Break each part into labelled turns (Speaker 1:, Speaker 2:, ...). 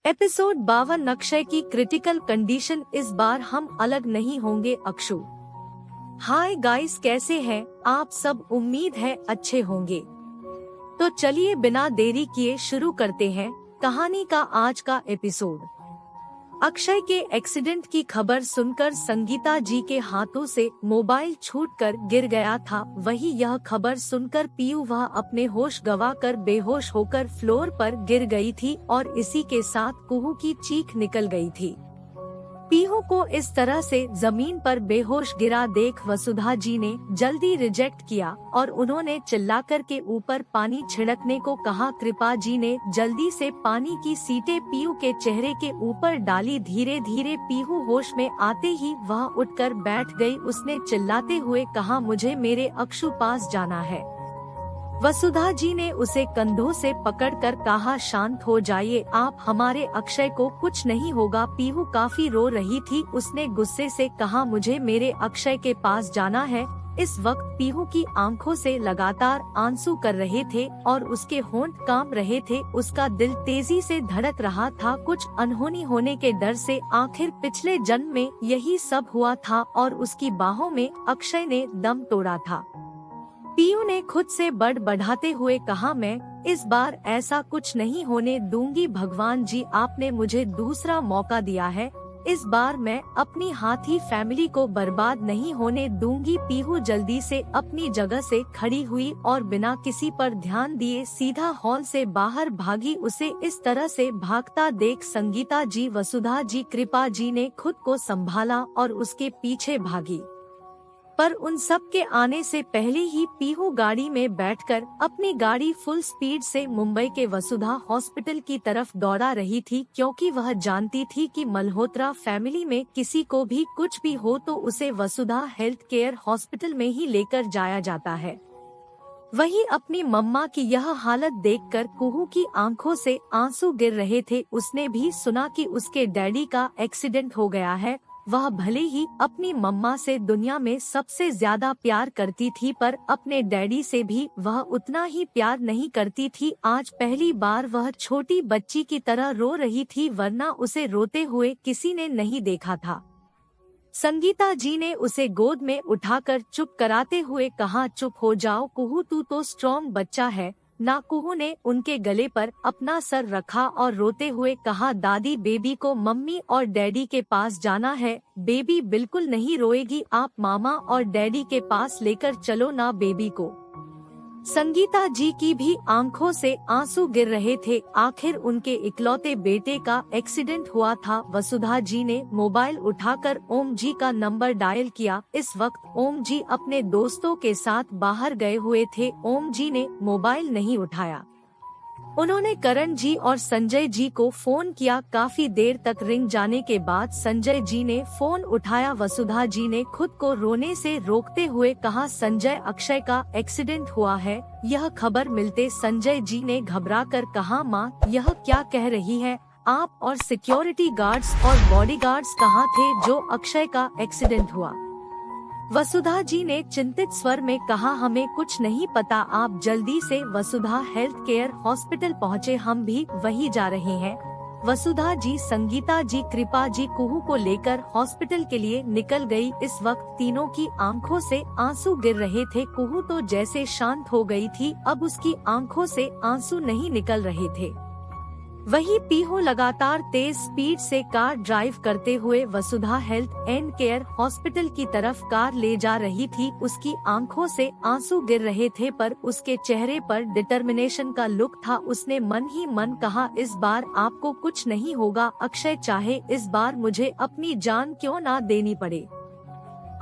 Speaker 1: Episode 52 Akshay की critical condition. इस बार हम अलग नहीं होंगे अक्षु। हाय गाइस, कैसे हैं आप सब? उम्मीद है अच्छे होंगे। तो चलिए बिना देरी किए शुरू करते हैं कहानी का आज का एपिसोड। अक्षय के एक्सीडेंट की खबर सुनकर संगीता जी के हाथों से मोबाइल छूटकर गिर गया था। वही यह खबर सुनकर पीयू वह अपने होश गंवाकर बेहोश होकर फ्लोर पर गिर गई थी और इसी के साथ कुहू की चीख निकल गई थी। पीहू को इस तरह से जमीन पर बेहोश गिरा देख वसुधा जी ने जल्दी रिजेक्ट किया और उन्होंने चिल्लाकर के ऊपर पानी छिड़कने को कहा। कृपा जी ने जल्दी से पानी की सीटें पीहू के चेहरे के ऊपर डाली। धीरे धीरे पीहू होश में आते ही वह उठकर बैठ गई। उसने चिल्लाते हुए कहा, मुझे मेरे अक्षु पास जाना है। वसुधा जी ने उसे कंधों से पकड़कर कहा, शांत हो जाइए आप, हमारे अक्षय को कुछ नहीं होगा। पीहू काफी रो रही थी। उसने गुस्से से कहा, मुझे मेरे अक्षय के पास जाना है। इस वक्त पीहू की आंखों से लगातार आंसू कर रहे थे और उसके होंठ कांप रहे थे। उसका दिल तेजी से धड़क रहा था, कुछ अनहोनी होने के डर से। आखिर पिछले जन्म में यही सब हुआ था और उसकी बाहों में अक्षय ने दम तोड़ा था। पीयू ने खुद से बढ़ाते हुए कहा, मैं इस बार ऐसा कुछ नहीं होने दूंगी। भगवान जी, आपने मुझे दूसरा मौका दिया है। इस बार मैं अपनी हाथी फैमिली को बर्बाद नहीं होने दूंगी। पीहू जल्दी से अपनी जगह से खड़ी हुई और बिना किसी पर ध्यान दिए सीधा हॉल से बाहर भागी। उसे इस तरह से भागता देख संगीता जी, वसुधा जी, कृपा जी ने खुद को संभाला और उसके पीछे भागी। पर उन सब के आने से पहले ही पीहू गाड़ी में बैठकर अपनी गाड़ी फुल स्पीड से मुंबई के वसुधा हॉस्पिटल की तरफ दौड़ा रही थी, क्योंकि वह जानती थी कि मल्होत्रा फैमिली में किसी को भी कुछ भी हो तो उसे वसुधा हेल्थ केयर हॉस्पिटल में ही लेकर जाया जाता है। वही अपनी मम्मा की यह हालत देखकर कुहू की आंखों से आंसू गिर रहे थे। उसने भी सुना कि उसके डैडी का एक्सीडेंट हो गया है। वह भले ही अपनी मम्मा से दुनिया में सबसे ज्यादा प्यार करती थी, पर अपने डैडी से भी वह उतना ही प्यार नहीं करती थी। आज पहली बार वह छोटी बच्ची की तरह रो रही थी, वरना उसे रोते हुए किसी ने नहीं देखा था। संगीता जी ने उसे गोद में उठाकर चुप कराते हुए कहा, चुप हो जाओ कुहू, तू तो स्ट्रॉन्ग बच्चा है ना। कुहू ने उनके गले पर अपना सर रखा और रोते हुए कहा, दादी, बेबी को मम्मी और डैडी के पास जाना है। बेबी बिल्कुल नहीं रोएगी, आप मामा और डैडी के पास लेकर चलो ना बेबी को। संगीता जी की भी आंखों से आंसू गिर रहे थे। आखिर उनके इकलौते बेटे का एक्सीडेंट हुआ था। वसुधा जी ने मोबाइल उठाकर ओम जी का नंबर डायल किया। इस वक्त ओम जी अपने दोस्तों के साथ बाहर गए हुए थे। ओम जी ने मोबाइल नहीं उठाया। उन्होंने करण जी और संजय जी को फोन किया। काफी देर तक रिंग जाने के बाद संजय जी ने फोन उठाया। वसुधा जी ने खुद को रोने से रोकते हुए कहा, संजय, अक्षय का एक्सीडेंट हुआ है। यह खबर मिलते संजय जी ने घबराकर कहा, माँ, यह क्या कह रही है आप? और सिक्योरिटी गार्ड्स और बॉडीगार्ड्स कहाँ थे जो अक्षय का एक्सीडेंट हुआ? वसुधा जी ने चिंतित स्वर में कहा, हमें कुछ नहीं पता, आप जल्दी से वसुधा हेल्थ केयर हॉस्पिटल पहुँचे, हम भी वही जा रहे हैं। वसुधा जी, संगीता जी, कृपा जी कुहू को लेकर हॉस्पिटल के लिए निकल गई। इस वक्त तीनों की आंखों से आंसू गिर रहे थे। कुहू तो जैसे शांत हो गई थी, अब उसकी आंखों से आंसू नहीं निकल रहे थे। वही पीहू लगातार तेज स्पीड से कार ड्राइव करते हुए वसुधा हेल्थ एंड केयर हॉस्पिटल की तरफ कार ले जा रही थी। उसकी आंखों से आंसू गिर रहे थे, पर उसके चेहरे पर डिटर्मिनेशन का लुक था। उसने मन ही मन कहा, इस बार आपको कुछ नहीं होगा अक्षय, चाहे इस बार मुझे अपनी जान क्यों ना देनी पड़े,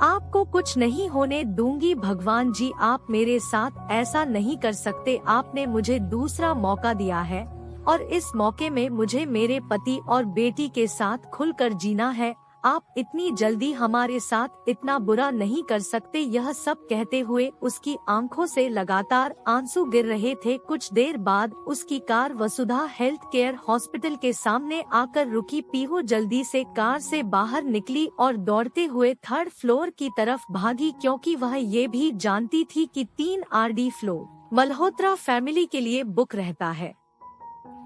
Speaker 1: आपको कुछ नहीं होने दूंगी। भगवान जी, आप मेरे साथ ऐसा नहीं कर सकते। आपने मुझे दूसरा मौका दिया है और इस मौके में मुझे मेरे पति और बेटी के साथ खुलकर जीना है। आप इतनी जल्दी हमारे साथ इतना बुरा नहीं कर सकते। यह सब कहते हुए उसकी आंखों से लगातार आंसू गिर रहे थे। कुछ देर बाद उसकी कार वसुधा हेल्थ केयर हॉस्पिटल के सामने आकर रुकी। पीहू जल्दी से कार से बाहर निकली और दौड़ते हुए थर्ड फ्लोर की तरफ भागी, क्योंकि वह ये भी जानती थी कि 3 RD फ्लोर मल्होत्रा फैमिली के लिए बुक रहता है।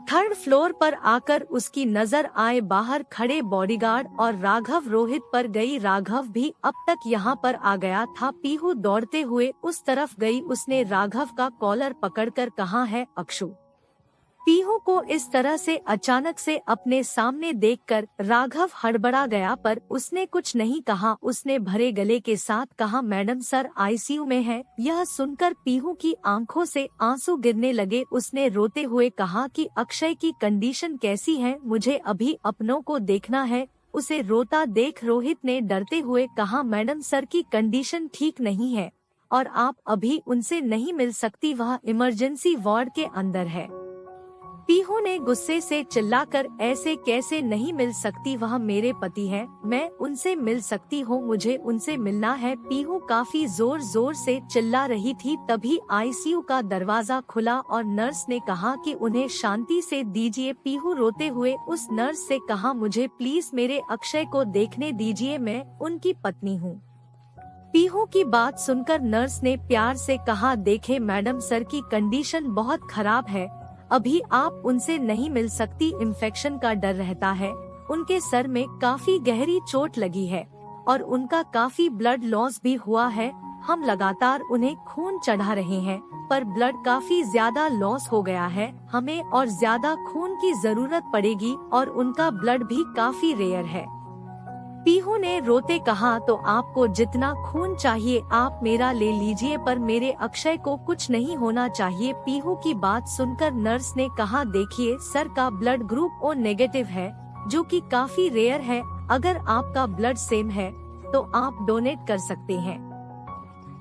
Speaker 1: थर्ड फ्लोर पर आकर उसकी नजर आए बाहर खड़े बॉडीगार्ड और राघव रोहित पर गई। राघव भी अब तक यहाँ पर आ गया था। पीहू दौड़ते हुए उस तरफ गई। उसने राघव का कॉलर पकड़कर कहा, है अक्षु। पीहू को इस तरह से अचानक से अपने सामने देखकर राघव हड़बड़ा गया, पर उसने कुछ नहीं कहा। उसने भरे गले के साथ कहा, मैडम सर आईसीयू में है। यह सुनकर पीहू की आंखों से आंसू गिरने लगे। उसने रोते हुए कहा कि अक्षय की कंडीशन कैसी है, मुझे अभी अपनों को देखना है। उसे रोता देख रोहित ने डरते हुए कहा, मैडम सर की कंडीशन ठीक नहीं है और आप अभी उनसे नहीं मिल सकती, वह इमरजेंसी वार्ड के अंदर है। पीहू ने गुस्से से चिल्लाकर, ऐसे कैसे नहीं मिल सकती, वह मेरे पति हैं, मैं उनसे मिल सकती हूँ, मुझे उनसे मिलना है। पीहू काफी जोर जोर से चिल्ला रही थी। तभी आईसीयू का दरवाजा खुला और नर्स ने कहा कि उन्हें शांति से दीजिए। पीहू रोते हुए उस नर्स से कहा, मुझे प्लीज मेरे अक्षय को देखने दीजिए, मैं उनकी पत्नी हूँ। पीहू की बात सुनकर नर्स ने प्यार से कहा, देखे मैडम सर की कंडीशन बहुत खराब है, अभी आप उनसे नहीं मिल सकती, इन्फेक्शन का डर रहता है। उनके सर में काफी गहरी चोट लगी है और उनका काफी ब्लड लॉस भी हुआ है। हम लगातार उन्हें खून चढ़ा रहे हैं, पर ब्लड काफी ज्यादा लॉस हो गया है। हमें और ज्यादा खून की जरूरत पड़ेगी और उनका ब्लड भी काफी रेयर है। पीहू ने रोते कहा, तो आपको जितना खून चाहिए आप मेरा ले लीजिए, पर मेरे अक्षय को कुछ नहीं होना चाहिए। पीहू की बात सुनकर नर्स ने कहा, देखिए सर का ब्लड ग्रुप ओ नेगेटिव है, जो कि काफी रेयर है। अगर आपका ब्लड सेम है तो आप डोनेट कर सकते हैं।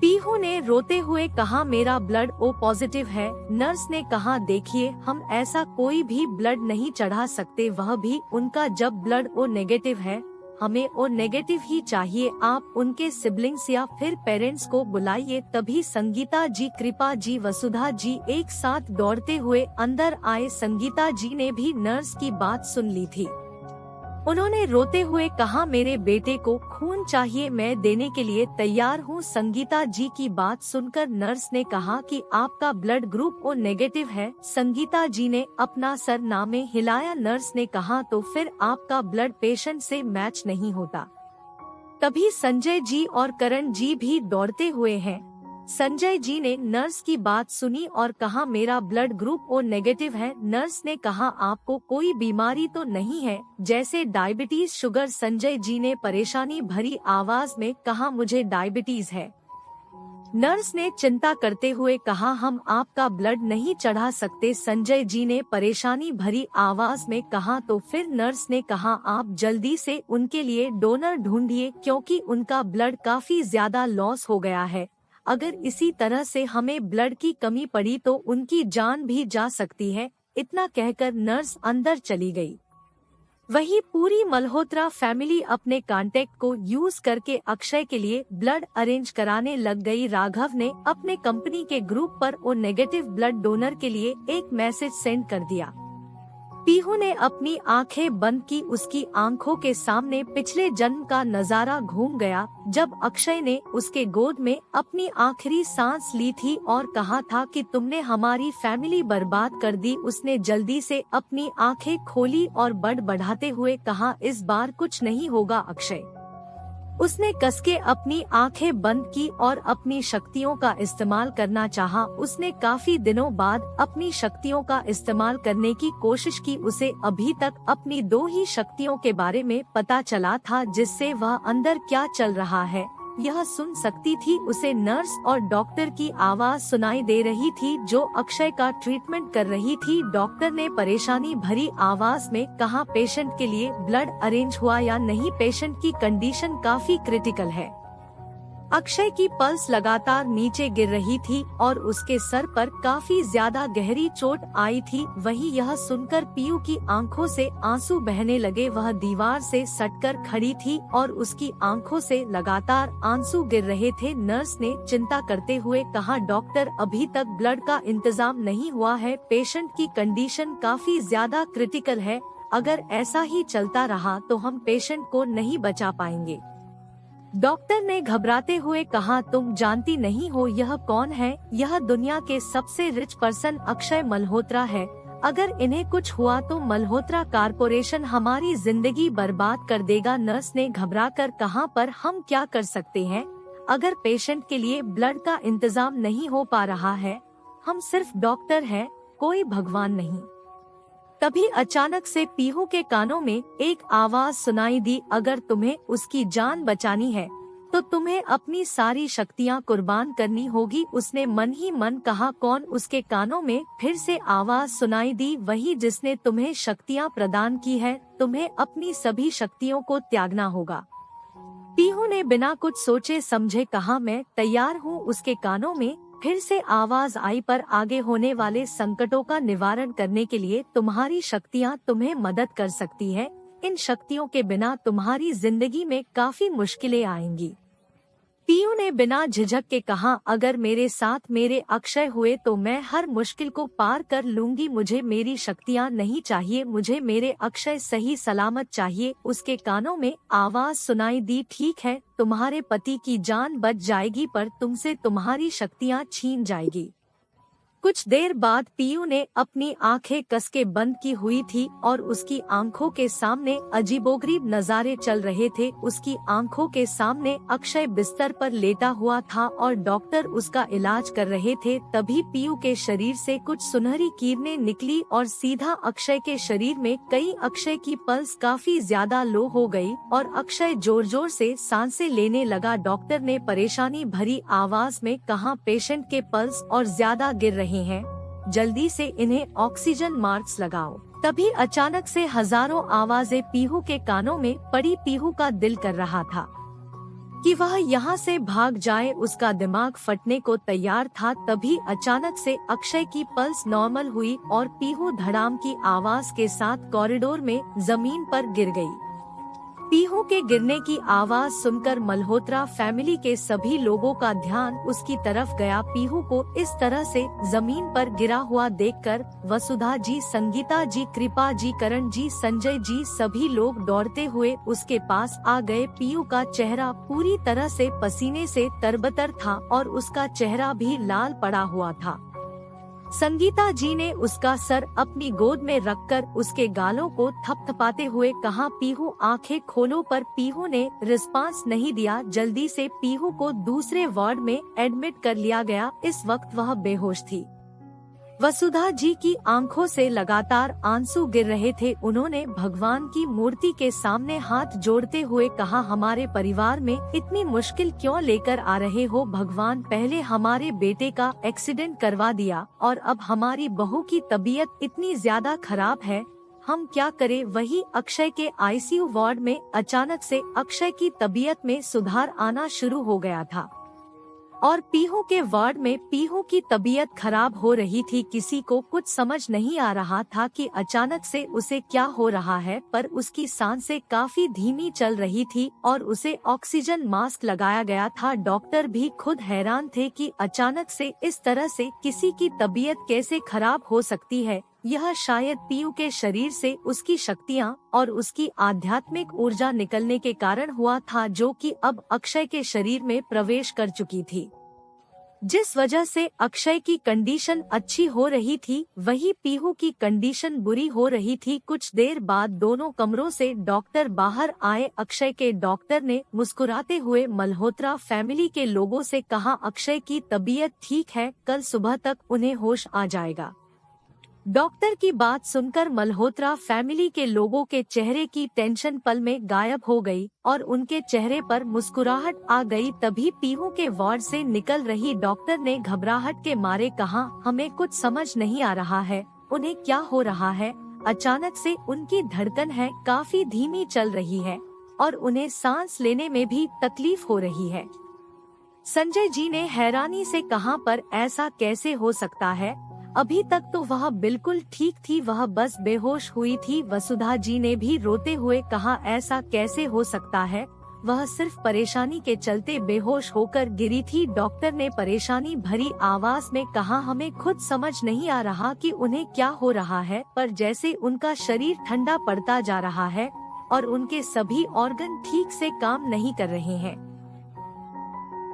Speaker 1: पीहू ने रोते हुए कहा, मेरा ब्लड ओ पॉजिटिव है। नर्स ने कहा, देखिए हम ऐसा कोई भी ब्लड नहीं चढ़ा सकते, वह भी उनका जब ब्लड ओ नेगेटिव है। हमें ओ नेगेटिव ही चाहिए। आप उनके सिबलिंग्स या फिर पेरेंट्स को बुलाइए। तभी संगीता जी, कृपा जी, वसुधा जी एक साथ दौड़ते हुए अंदर आए। संगीता जी ने भी नर्स की बात सुन ली थी। उन्होंने रोते हुए कहा, मेरे बेटे को खून चाहिए, मैं देने के लिए तैयार हूँ। संगीता जी की बात सुनकर नर्स ने कहा कि आपका ब्लड ग्रुप ओ नेगेटिव है। संगीता जी ने अपना सर ना में हिलाया। नर्स ने कहा, तो फिर आपका ब्लड पेशेंट से मैच नहीं होता। तभी संजय जी और करण जी भी दौड़ते हुए हैं। संजय जी ने नर्स की बात सुनी और कहा, मेरा ब्लड ग्रुप ओ नेगेटिव है। नर्स ने कहा, आपको कोई बीमारी तो नहीं है, जैसे डायबिटीज, शुगर? संजय जी ने परेशानी भरी आवाज में कहा, मुझे डायबिटीज है। नर्स ने चिंता करते हुए कहा, हम आपका ब्लड नहीं चढ़ा सकते। संजय जी ने परेशानी भरी आवाज में कहा, तो फिर? नर्स ने कहा, आप जल्दी से उनके लिए डोनर ढूंढिए, क्योंकि उनका ब्लड काफी ज्यादा लॉस हो गया है। अगर इसी तरह से हमें ब्लड की कमी पड़ी तो उनकी जान भी जा सकती है। इतना कहकर नर्स अंदर चली गई। वही पूरी मल्होत्रा फैमिली अपने कांटेक्ट को यूज करके अक्षय के लिए ब्लड अरेंज कराने लग गई। राघव ने अपने कंपनी के ग्रुप पर ओ नेगेटिव ब्लड डोनर के लिए एक मैसेज सेंड कर दिया। पीहू ने अपनी आंखें बंद की। उसकी आंखों के सामने पिछले जन्म का नजारा घूम गया, जब अक्षय ने उसके गोद में अपनी आखिरी सांस ली थी और कहा था कि तुमने हमारी फैमिली बर्बाद कर दी। उसने जल्दी से अपनी आंखें खोली और बड़बड़ाते हुए कहा, इस बार कुछ नहीं होगा अक्षय। उसने कसके अपनी आंखें बंद की और अपनी शक्तियों का इस्तेमाल करना चाहा। उसने काफी दिनों बाद अपनी शक्तियों का इस्तेमाल करने की कोशिश की। उसे अभी तक अपनी दो ही शक्तियों के बारे में पता चला था, जिससे वह अंदर क्या चल रहा है यह सुन सकती थी। उसे नर्स और डॉक्टर की आवाज सुनाई दे रही थी, जो अक्षय का ट्रीटमेंट कर रही थी। डॉक्टर ने परेशानी भरी आवाज में कहा, पेशेंट के लिए ब्लड अरेंज हुआ या नहीं? पेशेंट की कंडीशन काफी क्रिटिकल है। अक्षय की पल्स लगातार नीचे गिर रही थी और उसके सर पर काफी ज्यादा गहरी चोट आई थी। वहीं यह सुनकर पीयू की आंखों से आंसू बहने लगे। वह दीवार से सटकर खड़ी थी और उसकी आंखों से लगातार आंसू गिर रहे थे। नर्स ने चिंता करते हुए कहा, डॉक्टर अभी तक ब्लड का इंतजाम नहीं हुआ है, पेशेंट की कंडीशन काफी ज्यादा क्रिटिकल है। अगर ऐसा ही चलता रहा तो हम पेशेंट को नहीं बचा पाएंगे। डॉक्टर ने घबराते हुए कहा, तुम जानती नहीं हो यह कौन है? यह दुनिया के सबसे रिच पर्सन अक्षय मल्होत्रा है। अगर इन्हें कुछ हुआ तो मल्होत्रा कॉर्पोरेशन हमारी जिंदगी बर्बाद कर देगा। नर्स ने घबराकर कहा, पर हम क्या कर सकते हैं? अगर पेशेंट के लिए ब्लड का इंतजाम नहीं हो पा रहा है, हम सिर्फ डॉक्टर हैं, कोई भगवान नहीं। तभी अचानक से पीहू के कानों में एक आवाज सुनाई दी, अगर तुम्हें उसकी जान बचानी है तो तुम्हें अपनी सारी शक्तियां कुर्बान करनी होगी। उसने मन ही मन कहा। कौन? उसके कानों में फिर से आवाज सुनाई दी, वही जिसने तुम्हें शक्तियां प्रदान की है, तुम्हें अपनी सभी शक्तियों को त्यागना होगा। पीहू ने बिना कुछ सोचे समझे कहा, मैं तैयार हूँ। उसके कानों में फिर से आवाज आई, पर आगे होने वाले संकटों का निवारण करने के लिए तुम्हारी शक्तियाँ तुम्हें मदद कर सकती है। इन शक्तियों के बिना तुम्हारी जिंदगी में काफी मुश्किलें आएंगी। पीयू ने बिना झिझक के कहा, अगर मेरे साथ मेरे अक्षय हुए तो मैं हर मुश्किल को पार कर लूंगी। मुझे मेरी शक्तियाँ नहीं चाहिए, मुझे मेरे अक्षय सही सलामत चाहिए। उसके कानों में आवाज सुनाई दी, ठीक है, तुम्हारे पति की जान बच जाएगी, पर तुमसे तुम्हारी शक्तियाँ छीन जाएगी। कुछ देर बाद पीयू ने अपनी आंखें कस के बंद की हुई थी और उसकी आंखों के सामने अजीबोगरीब नजारे चल रहे थे। उसकी आंखों के सामने अक्षय बिस्तर पर लेटा हुआ था और डॉक्टर उसका इलाज कर रहे थे। तभी पीयू के शरीर से कुछ सुनहरी किरणें निकली और सीधा अक्षय के शरीर में गई। अक्षय की पल्स काफी ज्यादा लो हो गई और अक्षय जोर जोर से सांसें लेने लगा। डॉक्टर ने परेशानी भरी आवाज में कहा, पेशेंट के पल्स और ज्यादा गिर रहे हैं, जल्दी से इन्हें ऑक्सीजन मास्क लगाओ। तभी अचानक से हजारों आवाजें पीहू के कानों में पड़ी। पीहू का दिल कर रहा था कि वह यहाँ से भाग जाए, उसका दिमाग फटने को तैयार था। तभी अचानक से अक्षय की पल्स नॉर्मल हुई और पीहू धड़ाम की आवाज के साथ कॉरिडोर में जमीन पर गिर गई। पीहू के गिरने की आवाज सुनकर मल्होत्रा फैमिली के सभी लोगों का ध्यान उसकी तरफ गया। पीहू को इस तरह से जमीन पर गिरा हुआ देखकर वसुधा जी, संगीता जी, कृपा जी, करण जी, संजय जी सभी लोग दौड़ते हुए उसके पास आ गए। पीहू का चेहरा पूरी तरह से पसीने से तरबतर था और उसका चेहरा भी लाल पड़ा हुआ था। संगीता जी ने उसका सर अपनी गोद में रखकर उसके गालों को थपथपाते हुए कहा, पीहू आंखें खोलो, पर पीहू ने रिस्पांस नहीं दिया। जल्दी से पीहू को दूसरे वार्ड में एडमिट कर लिया गया। इस वक्त वह बेहोश थी। वसुधा जी की आंखों से लगातार आंसू गिर रहे थे। उन्होंने भगवान की मूर्ति के सामने हाथ जोड़ते हुए कहा, हमारे परिवार में इतनी मुश्किल क्यों लेकर आ रहे हो भगवान? पहले हमारे बेटे का एक्सीडेंट करवा दिया और अब हमारी बहू की तबीयत इतनी ज्यादा खराब है, हम क्या करें? वही अक्षय के आईसीयू वार्ड में अचानक से अक्षय की तबीयत में सुधार आना शुरू हो गया था और पीहू के वार्ड में पीहू की तबीयत खराब हो रही थी। किसी को कुछ समझ नहीं आ रहा था कि अचानक से उसे क्या हो रहा है, पर उसकी सांसें काफी धीमी चल रही थी और उसे ऑक्सीजन मास्क लगाया गया था। डॉक्टर भी खुद हैरान थे कि अचानक से इस तरह से किसी की तबीयत कैसे खराब हो सकती है। यह शायद पीयू के शरीर से उसकी शक्तियां और उसकी आध्यात्मिक ऊर्जा निकलने के कारण हुआ था, जो कि अब अक्षय के शरीर में प्रवेश कर चुकी थी, जिस वजह से अक्षय की कंडीशन अच्छी हो रही थी, वही पीहू की कंडीशन बुरी हो रही थी। कुछ देर बाद दोनों कमरों से डॉक्टर बाहर आए। अक्षय के डॉक्टर ने मुस्कुराते हुए मल्होत्रा फैमिली के लोगों से कहा, अक्षय की तबीयत ठीक है, कल सुबह तक उन्हें होश आ जाएगा। डॉक्टर की बात सुनकर मल्होत्रा फैमिली के लोगों के चेहरे की टेंशन पल में गायब हो गई और उनके चेहरे पर मुस्कुराहट आ गई। तभी पीहू के वार्ड से निकल रही डॉक्टर ने घबराहट के मारे कहा, हमें कुछ समझ नहीं आ रहा है, उन्हें क्या हो रहा है? अचानक से उनकी धड़कन है काफी धीमी चल रही है और उन्हें सांस लेने में भी तकलीफ हो रही है। संजय जी ने हैरानी से कहा, पर ऐसा कैसे हो सकता है? अभी तक तो वह बिल्कुल ठीक थी, वह बस बेहोश हुई थी। वसुधा जी ने भी रोते हुए कहा, ऐसा कैसे हो सकता है? वह सिर्फ परेशानी के चलते बेहोश होकर गिरी थी। डॉक्टर ने परेशानी भरी आवाज में कहा, हमें खुद समझ नहीं आ रहा कि उन्हें क्या हो रहा है, पर जैसे उनका शरीर ठंडा पड़ता जा रहा है और उनके सभी ऑर्गन ठीक से काम नहीं कर रहे हैं।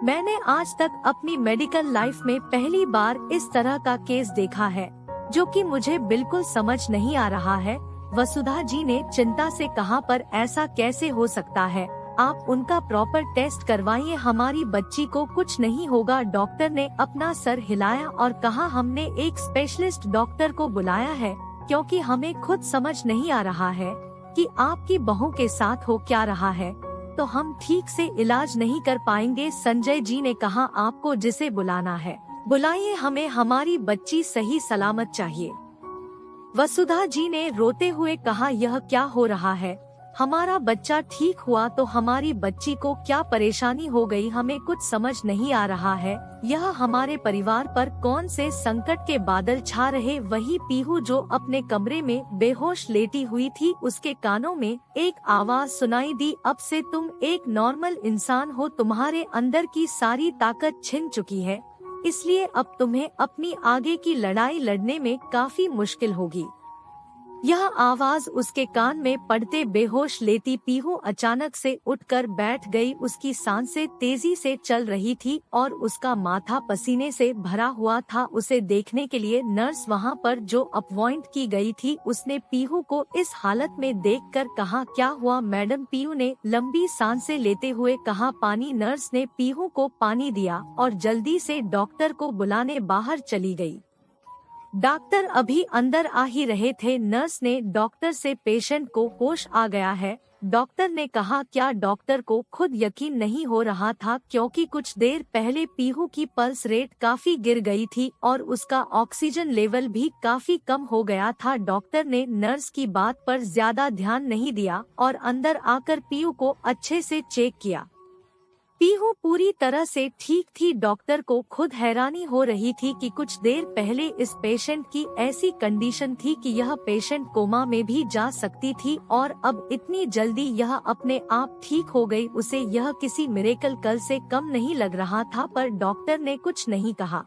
Speaker 1: मैंने आज तक अपनी मेडिकल लाइफ में पहली बार इस तरह का केस देखा है। जो कि मुझे बिल्कुल समझ नहीं आ रहा है। वसुधा जी ने चिंता से कहा, पर ऐसा कैसे हो सकता है, आप उनका प्रॉपर टेस्ट करवाइए, हमारी बच्ची को कुछ नहीं होगा। डॉक्टर ने अपना सर हिलाया और कहा, हमने एक स्पेशलिस्ट डॉक्टर को बुलाया है, क्योंकि हमें खुद समझ नहीं आ रहा है कि आपकी बहू के साथ हो क्या रहा है, तो हम ठीक से इलाज नहीं कर पाएंगे। संजय जी ने कहा, आपको जिसे बुलाना है बुलाइए, हमें हमारी बच्ची सही सलामत चाहिए। वसुधा जी ने रोते हुए कहा, यह क्या हो रहा है, हमारा बच्चा ठीक हुआ तो हमारी बच्ची को क्या परेशानी हो गई, हमें कुछ समझ नहीं आ रहा है। यह हमारे परिवार पर कौन से संकट के बादल छा रहे। वही पीहू जो अपने कमरे में बेहोश लेटी हुई थी, उसके कानों में एक आवाज सुनाई दी, अब से तुम एक नॉर्मल इंसान हो, तुम्हारे अंदर की सारी ताकत छिन चुकी है, इसलिए अब तुम्हें अपनी आगे की लड़ाई लड़ने में काफी मुश्किल होगी। यह आवाज उसके कान में पड़ते बेहोश लेती पीहू अचानक से उठकर बैठ गई। उसकी सांसें तेजी से चल रही थी और उसका माथा पसीने से भरा हुआ था। उसे देखने के लिए नर्स वहां पर जो अपॉइंट की गई थी, उसने पीहू को इस हालत में देखकर कहा, क्या हुआ मैडम। पीहू ने लंबी सांसें लेते हुए कहा, पानी। नर्स ने पीहू को पानी दिया और जल्दी से डॉक्टर को बुलाने बाहर चली गई। डॉक्टर अभी अंदर आ ही रहे थे। नर्स ने डॉक्टर से, पेशेंट को होश आ गया है, डॉक्टर ने कहा। क्या डॉक्टर को खुद यकीन नहीं हो रहा था, क्योंकि कुछ देर पहले पीहू की पल्स रेट काफी गिर गई थी और उसका ऑक्सीजन लेवल भी काफी कम हो गया था। डॉक्टर ने नर्स की बात पर ज्यादा ध्यान नहीं दिया और अंदर आकर पीहू को अच्छे से चेक किया। पीहू पूरी तरह से ठीक थी। डॉक्टर को खुद हैरानी हो रही थी कि कुछ देर पहले इस पेशेंट की ऐसी कंडीशन थी कि यह पेशेंट कोमा में भी जा सकती थी और अब इतनी जल्दी यह अपने आप ठीक हो गई। उसे यह किसी मिरेकल कल से कम नहीं लग रहा था, पर डॉक्टर ने कुछ नहीं कहा।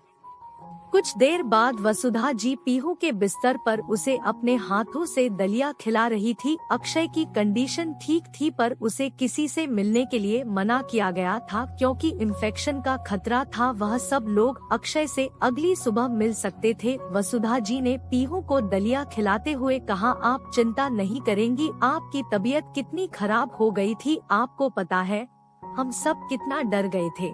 Speaker 1: कुछ देर बाद वसुधा जी पीहू के बिस्तर पर उसे अपने हाथों से दलिया खिला रही थी। अक्षय की कंडीशन ठीक थी, पर उसे किसी से मिलने के लिए मना किया गया था, क्योंकि इन्फेक्शन का खतरा था। वह सब लोग अक्षय से अगली सुबह मिल सकते थे। वसुधा जी ने पीहू को दलिया खिलाते हुए कहा, आप चिंता नहीं करेंगी, आपकी तबीयत कितनी खराब हो गई थी, आपको पता है हम सब कितना डर गए थे।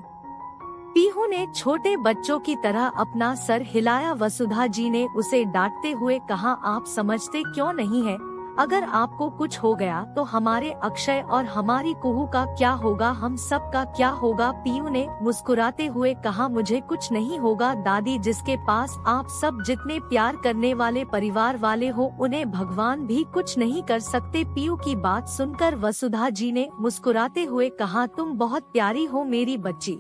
Speaker 1: पीहू ने छोटे बच्चों की तरह अपना सर हिलाया। वसुधा जी ने उसे डांटते हुए कहा, आप समझते क्यों नहीं है, अगर आपको कुछ हो गया तो हमारे अक्षय और हमारी कुहू का क्या होगा, हम सब का क्या होगा। पीहू ने मुस्कुराते हुए कहा, मुझे कुछ नहीं होगा दादी, जिसके पास आप सब जितने प्यार करने वाले परिवार वाले हो, उन्हें भगवान भी कुछ नहीं कर सकते। पीहू की बात सुनकर वसुधा जी ने मुस्कुराते हुए कहा, तुम बहुत प्यारी हो मेरी बच्ची।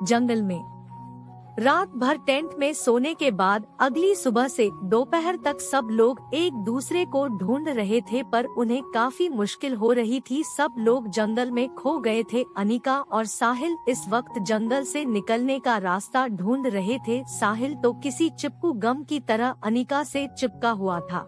Speaker 1: जंगल में रात भर टेंट में सोने के बाद अगली सुबह से दोपहर तक सब लोग एक दूसरे को ढूंढ रहे थे, पर उन्हें काफी मुश्किल हो रही थी। सब लोग जंगल में खो गए थे। अनिका और साहिल इस वक्त जंगल से निकलने का रास्ता ढूंढ रहे थे। साहिल तो किसी चिपकू गम की तरह अनिका से चिपका हुआ था।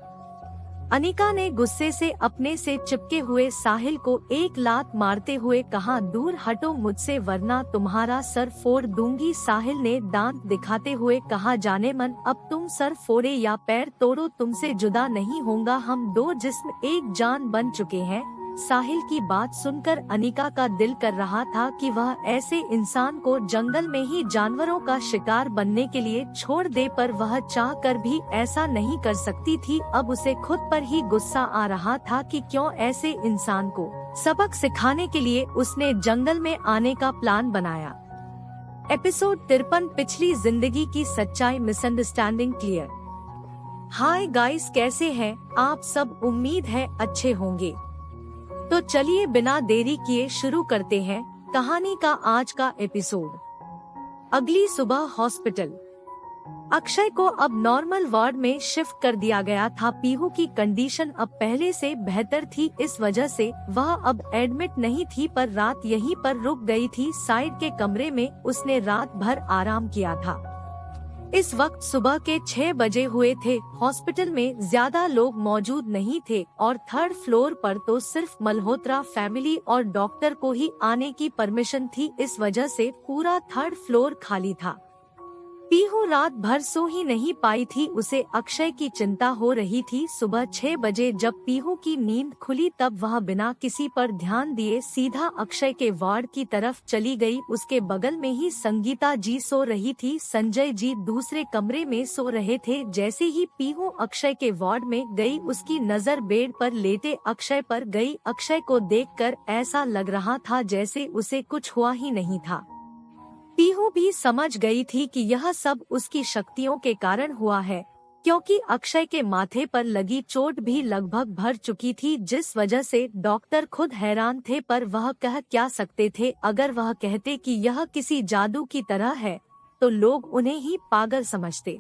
Speaker 1: अनिका ने गुस्से से अपने से चिपके हुए साहिल को एक लात मारते हुए कहा, दूर हटो मुझसे वरना तुम्हारा सर फोड़ दूंगी। साहिल ने दांत दिखाते हुए कहा, जाने मन, अब तुम सर फोड़े या पैर तोड़ो तुमसे जुदा नहीं होऊंगा, हम दो जिस्म एक जान बन चुके हैं। साहिल की बात सुनकर अनिका का दिल कर रहा था कि वह ऐसे इंसान को जंगल में ही जानवरों का शिकार बनने के लिए छोड़ दे, पर वह चाह कर भी ऐसा नहीं कर सकती थी। अब उसे खुद पर ही गुस्सा आ रहा था कि क्यों ऐसे इंसान को सबक सिखाने के लिए उसने जंगल में आने का प्लान बनाया। एपिसोड 53, पिछली जिंदगी की सच्चाई, मिसअंडरस्टैंडिंग क्लियर। हाय गाइस, कैसे हैं आप सब, उम्मीद है अच्छे होंगे। तो चलिए बिना देरी किए शुरू करते हैं कहानी का आज का एपिसोड। अगली सुबह हॉस्पिटल। अक्षय को अब नॉर्मल वार्ड में शिफ्ट कर दिया गया था। पीहू की कंडीशन अब पहले से बेहतर थी, इस वजह से वह अब एडमिट नहीं थी, पर रात यहीं पर रुक गई थी। साइड के कमरे में उसने रात भर आराम किया था। इस वक्त सुबह के 6 बजे हुए थे। हॉस्पिटल में ज्यादा लोग मौजूद नहीं थे और थर्ड फ्लोर पर तो सिर्फ मल्होत्रा फैमिली और डॉक्टर को ही आने की परमिशन थी, इस वजह से पूरा थर्ड फ्लोर खाली था। पीहू रात भर सो ही नहीं पाई थी, उसे अक्षय की चिंता हो रही थी। सुबह 6 बजे जब पीहू की नींद खुली तब वह बिना किसी पर ध्यान दिए सीधा अक्षय के वार्ड की तरफ चली गई। उसके बगल में ही संगीता जी सो रही थी, संजय जी दूसरे कमरे में सो रहे थे। जैसे ही पीहू अक्षय के वार्ड में गई, उसकी नजर बेड पर लेटे अक्षय पर गई। अक्षय को देखकर ऐसा लग रहा था जैसे उसे कुछ हुआ ही नहीं था। पीहू भी समझ गई थी कि यह सब उसकी शक्तियों के कारण हुआ है, क्योंकि अक्षय के माथे पर लगी चोट भी लगभग भर चुकी थी, जिस वजह से डॉक्टर खुद हैरान थे। पर वह कह क्या सकते थे? अगर वह कहते कि यह किसी जादू की तरह है तो लोग उन्हें ही पागल समझते।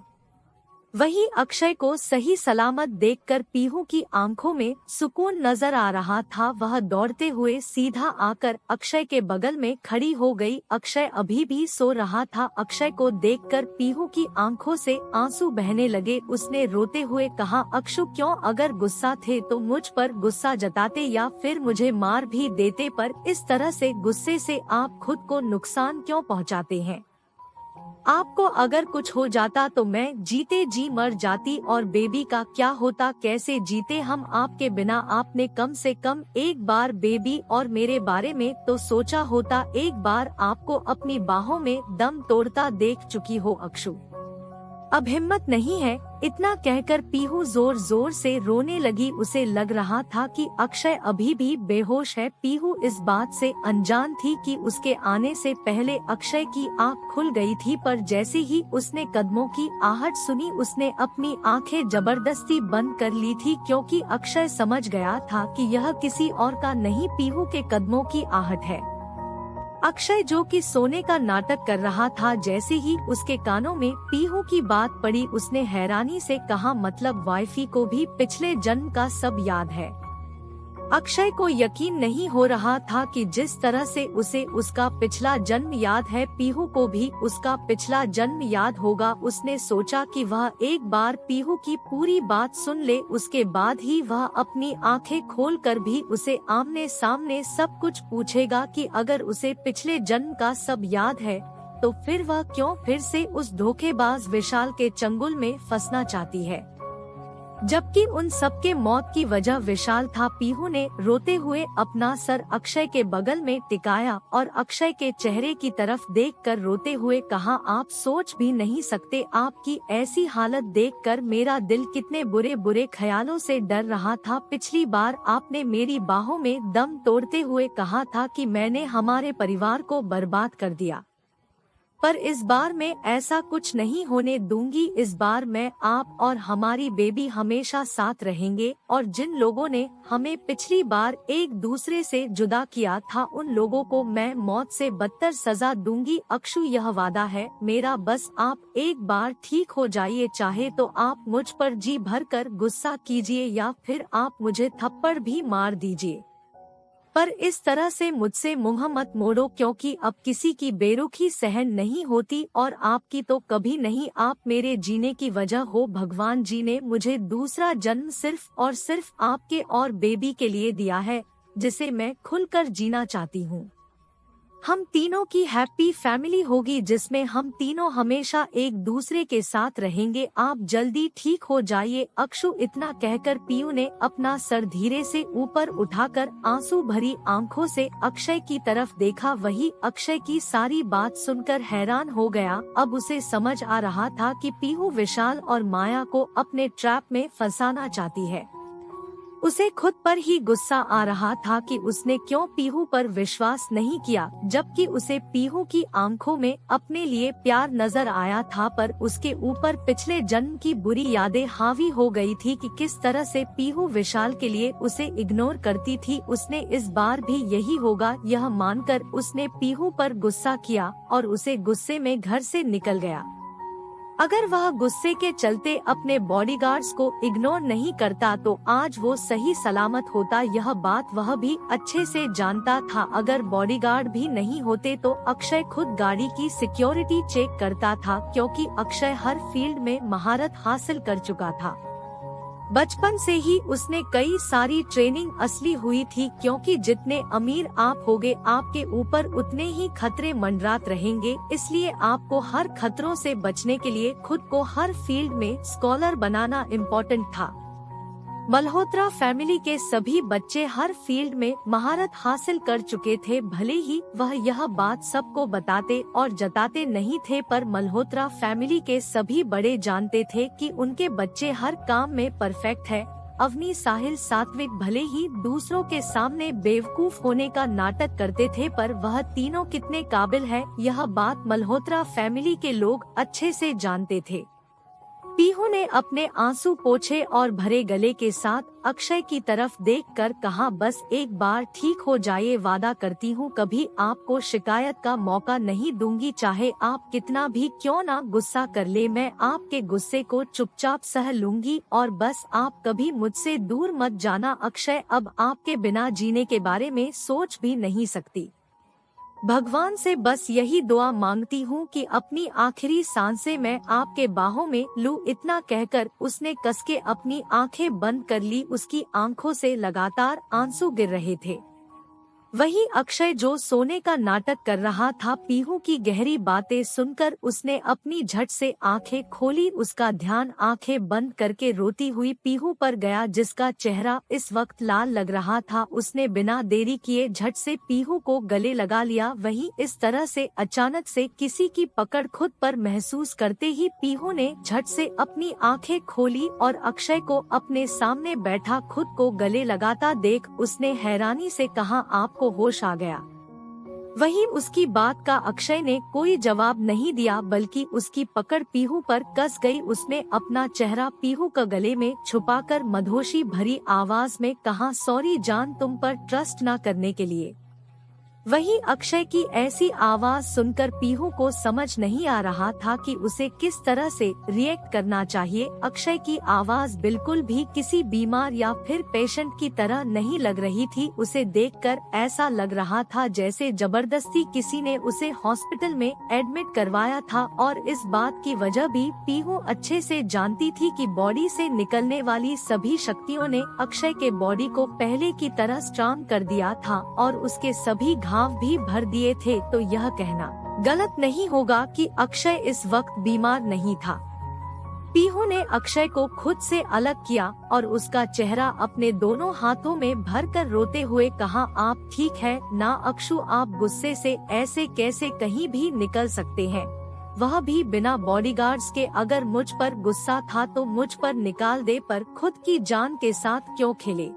Speaker 1: वहीं अक्षय को सही सलामत देखकर पीहू की आंखों में सुकून नजर आ रहा था। वह दौड़ते हुए सीधा आकर अक्षय के बगल में खड़ी हो गई। अक्षय अभी भी सो रहा था। अक्षय को देखकर पीहू की आंखों से आंसू बहने लगे। उसने रोते हुए कहा, अक्षु क्यों? अगर गुस्सा थे तो मुझ पर गुस्सा जताते या फिर मुझे मार भी देते, पर इस तरह से गुस्से से आप खुद को नुकसान क्यों पहुँचाते हैं? आपको अगर कुछ हो जाता तो मैं जीते जी मर जाती, और बेबी का क्या होता? कैसे जीते हम आपके बिना? आपने कम से कम एक बार बेबी और मेरे बारे में तो सोचा होता। एक बार आपको अपनी बाहों में दम तोड़ता देख चुकी हो अक्षु, अब हिम्मत नहीं है। इतना कहकर पीहू जोर जोर से रोने लगी। उसे लग रहा था कि अक्षय अभी भी बेहोश है। पीहू इस बात से अनजान थी कि उसके आने से पहले अक्षय की आंख खुल गई थी, पर जैसे ही उसने कदमों की आहट सुनी उसने अपनी आंखें जबरदस्ती बंद कर ली थी, क्योंकि अक्षय समझ गया था कि यह किसी और का नहीं, पीहू के कदमों की आहट है। अक्षय जो कि सोने का नाटक कर रहा था, जैसे ही उसके कानों में पीहू की बात पड़ी उसने हैरानी से कहा, मतलब वाइफी को भी पिछले जन्म का सब याद है? अक्षय को यकीन नहीं हो रहा था कि जिस तरह से उसे उसका पिछला जन्म याद है, पीहू को भी उसका पिछला जन्म याद होगा। उसने सोचा कि वह एक बार पीहू की पूरी बात सुन ले, उसके बाद ही वह अपनी आंखें खोलकर भी उसे आमने सामने सब कुछ पूछेगा कि अगर उसे पिछले जन्म का सब याद है तो फिर वह क्यों फिर से उस धोखेबाज विशाल के चंगुल में फंसना चाहती है, जबकि उन सबके मौत की वजह विशाल था। पीहू ने रोते हुए अपना सर अक्षय के बगल में टिकाया और अक्षय के चेहरे की तरफ देखकर रोते हुए कहा, आप सोच भी नहीं सकते, आपकी ऐसी हालत देखकर मेरा दिल कितने बुरे बुरे ख्यालों से डर रहा था। पिछली बार आपने मेरी बाहों में दम तोड़ते हुए कहा था कि मैंने हमारे परिवार को बर्बाद कर दिया, पर इस बार मैं ऐसा कुछ नहीं होने दूंगी। इस बार मैं, आप और हमारी बेबी हमेशा साथ रहेंगे, और जिन लोगों ने हमें पिछली बार एक दूसरे से जुदा किया था उन लोगों को मैं मौत से बदतर सजा दूंगी। अक्षु यह वादा है मेरा, बस आप एक बार ठीक हो जाइए। चाहे तो आप मुझ पर जी भर कर गुस्सा कीजिए या फिर आप मुझे थप्पड़ भी मार दीजिए, पर इस तरह से मुझसे मुंह मत मोड़ो, क्योंकि अब किसी की बेरुखी सहन नहीं होती और आपकी तो कभी नहीं। आप मेरे जीने की वजह हो। भगवान जी ने मुझे दूसरा जन्म सिर्फ और सिर्फ आपके और बेबी के लिए दिया है, जिसे मैं खुलकर जीना चाहती हूँ। हम तीनों की हैप्पी फैमिली होगी, जिसमें हम तीनों हमेशा एक दूसरे के साथ रहेंगे। आप जल्दी ठीक हो जाइए। अक्षु इतना कहकर पीयू ने अपना सर धीरे से ऊपर उठाकर आंसू भरी आंखों से अक्षय की तरफ देखा। वही अक्षय की सारी बात सुनकर हैरान हो गया। अब उसे समझ आ रहा था कि पीहू विशाल और माया को अपने ट्रैप में फंसाना चाहती है। उसे खुद पर ही गुस्सा आ रहा था कि उसने क्यों पीहू पर विश्वास नहीं किया, जबकि उसे पीहू की आंखों में अपने लिए प्यार नजर आया था, पर उसके ऊपर पिछले जन्म की बुरी यादें हावी हो गई थी कि किस तरह से पीहू विशाल के लिए उसे इग्नोर करती थी। उसने इस बार भी यही होगा यह मानकर उसने पीहू पर गुस्सा किया और उसे गुस्से में घर से निकल गया। अगर वह गुस्से के चलते अपने बॉडीगार्ड्स को इग्नोर नहीं करता तो आज वो सही सलामत होता। यह बात वह भी अच्छे से जानता था। अगर बॉडीगार्ड भी नहीं होते तो अक्षय खुद गाड़ी की सिक्योरिटी चेक करता था, क्योंकि अक्षय हर फील्ड में महारत हासिल कर चुका था। बचपन से ही उसने कई सारी ट्रेनिंग असली हुई थी, क्योंकि जितने अमीर आप होगे आपके ऊपर उतने ही खतरे मंडरात रहेंगे। इसलिए आपको हर खतरों से बचने के लिए खुद को हर फील्ड में स्कॉलर बनाना इम्पोर्टेंट था। मल्होत्रा फैमिली के सभी बच्चे हर फील्ड में महारत हासिल कर चुके थे। भले ही वह यह बात सबको बताते और जताते नहीं थे, पर मल्होत्रा फैमिली के सभी बड़े जानते थे कि उनके बच्चे हर काम में परफेक्ट है। अवनी, साहिल, सात्विक भले ही दूसरों के सामने बेवकूफ होने का नाटक करते थे, पर वह तीनों कितने काबिल है यह बात मल्होत्रा फैमिली के लोग अच्छे से जानते थे। पीहू ने अपने आंसू पोंछे और भरे गले के साथ अक्षय की तरफ देखकर कहा, बस एक बार ठीक हो जाइए, वादा करती हूँ कभी आपको शिकायत का मौका नहीं दूंगी। चाहे आप कितना भी क्यों ना गुस्सा कर ले, मैं आपके गुस्से को चुपचाप सह लूंगी और बस आप कभी मुझसे दूर मत जाना। अक्षय, अब आपके बिना जीने के बारे में सोच भी नहीं सकती। भगवान से बस यही दुआ मांगती हूँ कि अपनी आखिरी सांसें मैं आपके बाहों में लूं। इतना कहकर उसने कसके अपनी आंखें बंद कर ली। उसकी आंखों से लगातार आंसू गिर रहे थे। वही अक्षय जो सोने का नाटक कर रहा था। पीहू की गहरी बातें सुनकर उसने अपनी झट से आंखें खोली। उसका ध्यान आंखें बंद करके रोती हुई पीहू पर गया, जिसका चेहरा इस वक्त लाल लग रहा था। उसने बिना देरी किए झट से पीहू को गले लगा लिया। वहीं इस तरह से अचानक से किसी की पकड़ खुद पर महसूस करते ही पीहू ने झट से अपनी आंखें खोली और अक्षय को अपने सामने बैठा खुद को गले लगाता देख उसने हैरानी से कहा, आपको होश आ गया? वही उसकी बात का अक्षय ने कोई जवाब नहीं दिया, बल्कि उसकी पकड़ पीहू पर कस गई। उसने अपना चेहरा पीहू का गले में छुपाकर मधोशी भरी आवाज में कहा, सॉरी जान, तुम पर ट्रस्ट न करने के लिए। वही अक्षय की ऐसी आवाज सुनकर पीहू को समझ नहीं आ रहा था कि उसे किस तरह से रिएक्ट करना चाहिए। अक्षय की आवाज बिल्कुल भी किसी बीमार या फिर पेशेंट की तरह नहीं लग रही थी। उसे देखकर ऐसा लग रहा था जैसे जबरदस्ती किसी ने उसे हॉस्पिटल में एडमिट करवाया था। और इस बात की वजह भी पीहू अच्छे से जानती थी कि बॉडी से निकलने वाली सभी शक्तियों ने अक्षय के बॉडी को पहले की तरह स्ट्रांग कर दिया था और उसके सभी घाव भी भर दिए थे। तो यह कहना गलत नहीं होगा कि अक्षय इस वक्त बीमार नहीं था। पीहू ने अक्षय को खुद से अलग किया और उसका चेहरा अपने दोनों हाथों में भरकर रोते हुए कहा, आप ठीक है ना अक्षु? आप गुस्से से ऐसे कैसे कहीं भी निकल सकते हैं, वह भी बिना बॉडीगार्ड्स के? अगर मुझ पर गुस्सा था तो मुझ पर निकाल दे, पर खुद की जान के साथ क्यों खेले,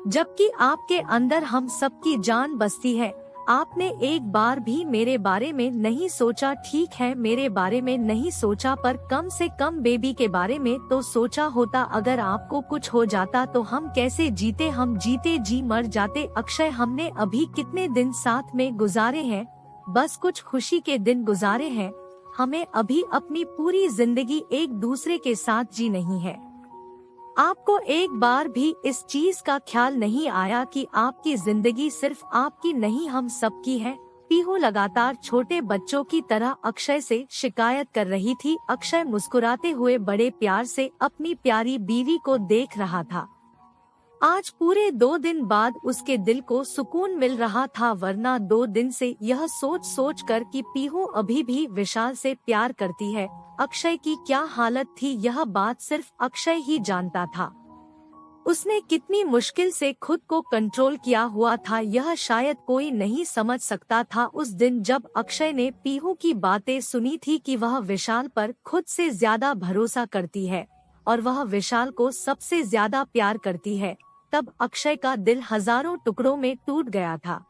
Speaker 1: जबकि आपके अंदर हम सबकी जान बसती है। आपने एक बार भी मेरे बारे में नहीं सोचा। ठीक है, मेरे बारे में नहीं सोचा, पर कम से कम बेबी के बारे में तो सोचा होता। अगर आपको कुछ हो जाता तो हम कैसे जीते? हम जीते जी मर जाते। अक्षय, हमने अभी कितने दिन साथ में गुजारे हैं, बस कुछ खुशी के दिन गुजारे हैं। हमें अभी अपनी पूरी जिंदगी एक दूसरे के साथ जी नहीं है। आपको एक बार भी इस चीज का ख्याल नहीं आया कि आपकी जिंदगी सिर्फ आपकी नहीं हम सबकी है? पीहू लगातार छोटे बच्चों की तरह अक्षय से शिकायत कर रही थी। अक्षय मुस्कुराते हुए बड़े प्यार से अपनी प्यारी बीवी को देख रहा था। आज पूरे 2 दिन बाद उसके दिल को सुकून मिल रहा था, वरना 2 दिन से यह सोच कर कि पीहू अभी भी विशाल से प्यार करती है, अक्षय की क्या हालत थी, यह बात सिर्फ अक्षय ही जानता था। उसने कितनी मुश्किल से खुद को कंट्रोल किया हुआ था, यह शायद कोई नहीं समझ सकता था। उस दिन जब अक्षय ने पीहू की बातें सुनी थी कि वह विशाल पर खुद से ज्यादा भरोसा करती है और वह विशाल को सबसे ज्यादा प्यार करती है, तब अक्षय का दिल हजारों टुकड़ों में टूट गया था।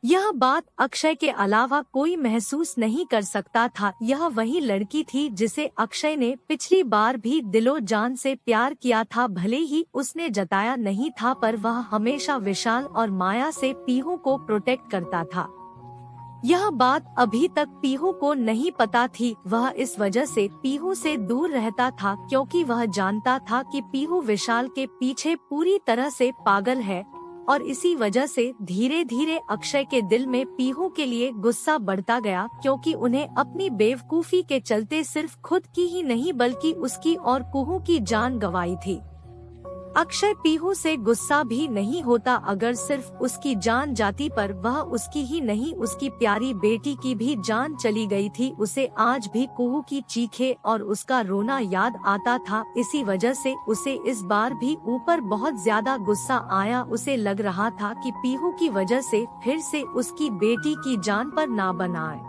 Speaker 1: यह बात अक्षय के अलावा कोई महसूस नहीं कर सकता था। यह वही लड़की थी जिसे अक्षय ने पिछली बार भी दिलो जान से प्यार किया था। भले ही उसने जताया नहीं था, पर वह हमेशा विशाल और माया से पीहू को प्रोटेक्ट करता था। यह बात अभी तक पीहू को नहीं पता थी। वह इस वजह से पीहू से दूर रहता था क्योंकि वह जानता था कि पीहू विशाल के पीछे पूरी तरह से पागल है। और इसी वजह से धीरे धीरे अक्षय के दिल में पीहू के लिए गुस्सा बढ़ता गया, क्योंकि उन्हें अपनी बेवकूफी के चलते सिर्फ खुद की ही नहीं बल्कि उसकी और कुहू की जान गंवाई थी। अक्षय पीहू से गुस्सा भी नहीं होता अगर सिर्फ उसकी जान जाती, पर वह उसकी ही नहीं उसकी प्यारी बेटी की भी जान चली गई थी। उसे आज भी कुहू की चीखें और उसका रोना याद आता था। इसी वजह से उसे इस बार भी ऊपर बहुत ज्यादा गुस्सा आया। उसे लग रहा था कि पीहू की वजह से फिर से उसकी बेटी की जान पर ना बनाए,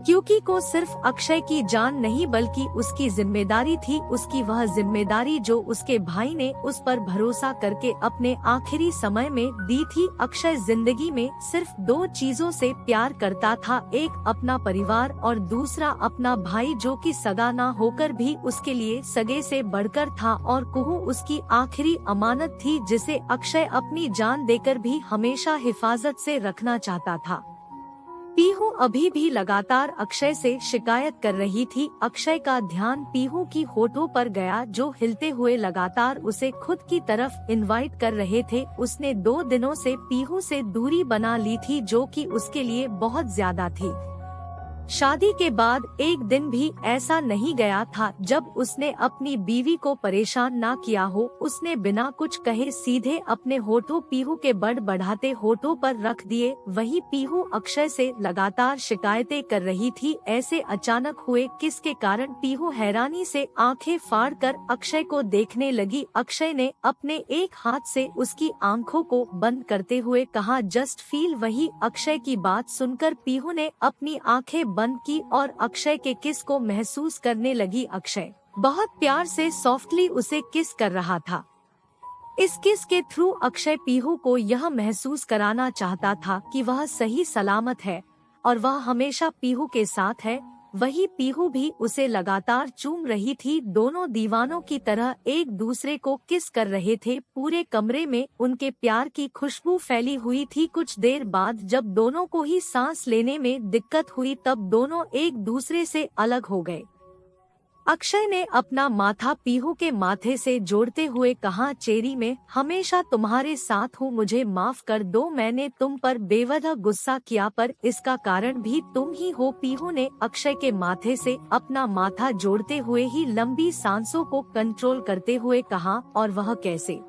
Speaker 1: क्योंकि को सिर्फ अक्षय की जान नहीं बल्कि उसकी जिम्मेदारी थी। उसकी वह जिम्मेदारी जो उसके भाई ने उस पर भरोसा करके अपने आखिरी समय में दी थी। अक्षय जिंदगी में सिर्फ दो चीजों से प्यार करता था, एक अपना परिवार और दूसरा अपना भाई, जो कि सगा ना होकर भी उसके लिए सगे से बढ़कर था। और कुहू उसकी आखिरी अमानत थी, जिसे अक्षय अपनी जान देकर भी हमेशा हिफाजत से रखना चाहता था। पीहू अभी भी लगातार अक्षय से शिकायत कर रही थी। अक्षय का ध्यान पीहू की होठों पर गया, जो हिलते हुए लगातार उसे खुद की तरफ इनवाइट कर रहे थे। उसने 2 दिनों से पीहू से दूरी बना ली थी, जो कि उसके लिए बहुत ज्यादा थी। शादी के बाद एक दिन भी ऐसा नहीं गया था जब उसने अपनी बीवी को परेशान ना किया हो। उसने बिना कुछ कहे सीधे अपने होठों पीहू के बढ़ाते होठों पर रख दिए। वही पीहू अक्षय से लगातार शिकायतें कर रही थी। ऐसे अचानक हुए किसके कारण पीहू हैरानी से आंखें फाड़कर अक्षय को देखने लगी। अक्षय ने अपने एक हाथ से उसकी आंखों को बंद करते हुए कहा, जस्ट फील। वही अक्षय की बात सुनकर पीहू ने अपनी आंखें बंद की और अक्षय के किस को महसूस करने लगी। अक्षय बहुत प्यार से सॉफ्टली उसे किस कर रहा था। इस किस के थ्रू अक्षय पीहू को यह महसूस कराना चाहता था कि वह सही सलामत है और वह हमेशा पीहू के साथ है। वही पीहू भी उसे लगातार चूम रही थी। दोनों दीवानों की तरह एक दूसरे को किस कर रहे थे। पूरे कमरे में उनके प्यार की खुशबू फैली हुई थी। कुछ देर बाद जब दोनों को ही सांस लेने में दिक्कत हुई, तब दोनों एक दूसरे से अलग हो गए। अक्षय ने अपना माथा पीहू के माथे से जोड़ते हुए कहा, चेरी में हमेशा तुम्हारे साथ हूँ, मुझे माफ कर दो। मैंने तुम पर बेवजह गुस्सा किया, पर इसका कारण भी तुम ही हो। पीहू ने अक्षय के माथे से अपना माथा जोड़ते हुए ही लंबी सांसों को कंट्रोल करते हुए कहा, और वह कैसे?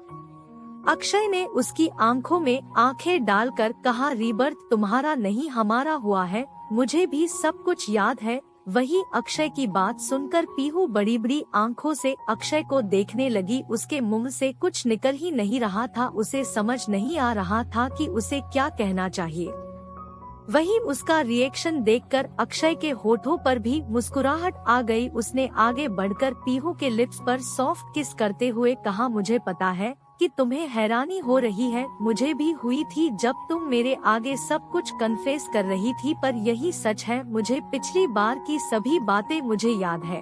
Speaker 1: अक्षय ने उसकी आंखों में आंखें डालकर कहा, रीबर्थ तुम्हारा नहीं हमारा हुआ है, मुझे भी सब कुछ याद है। वही अक्षय की बात सुनकर पीहू बड़ी बड़ी आंखों से अक्षय को देखने लगी। उसके मुंह से कुछ निकल ही नहीं रहा था। उसे समझ नहीं आ रहा था कि उसे क्या कहना चाहिए। वही उसका रिएक्शन देखकर अक्षय के होठों पर भी मुस्कुराहट आ गई। उसने आगे बढ़कर पीहू के लिप्स पर सॉफ्ट किस करते हुए कहा, मुझे पता है कि तुम्हें हैरानी हो रही है, मुझे भी हुई थी जब तुम मेरे आगे सब कुछ कन्फेस कर रही थी, पर यही सच है। मुझे पिछली बार की सभी बातें मुझे याद है।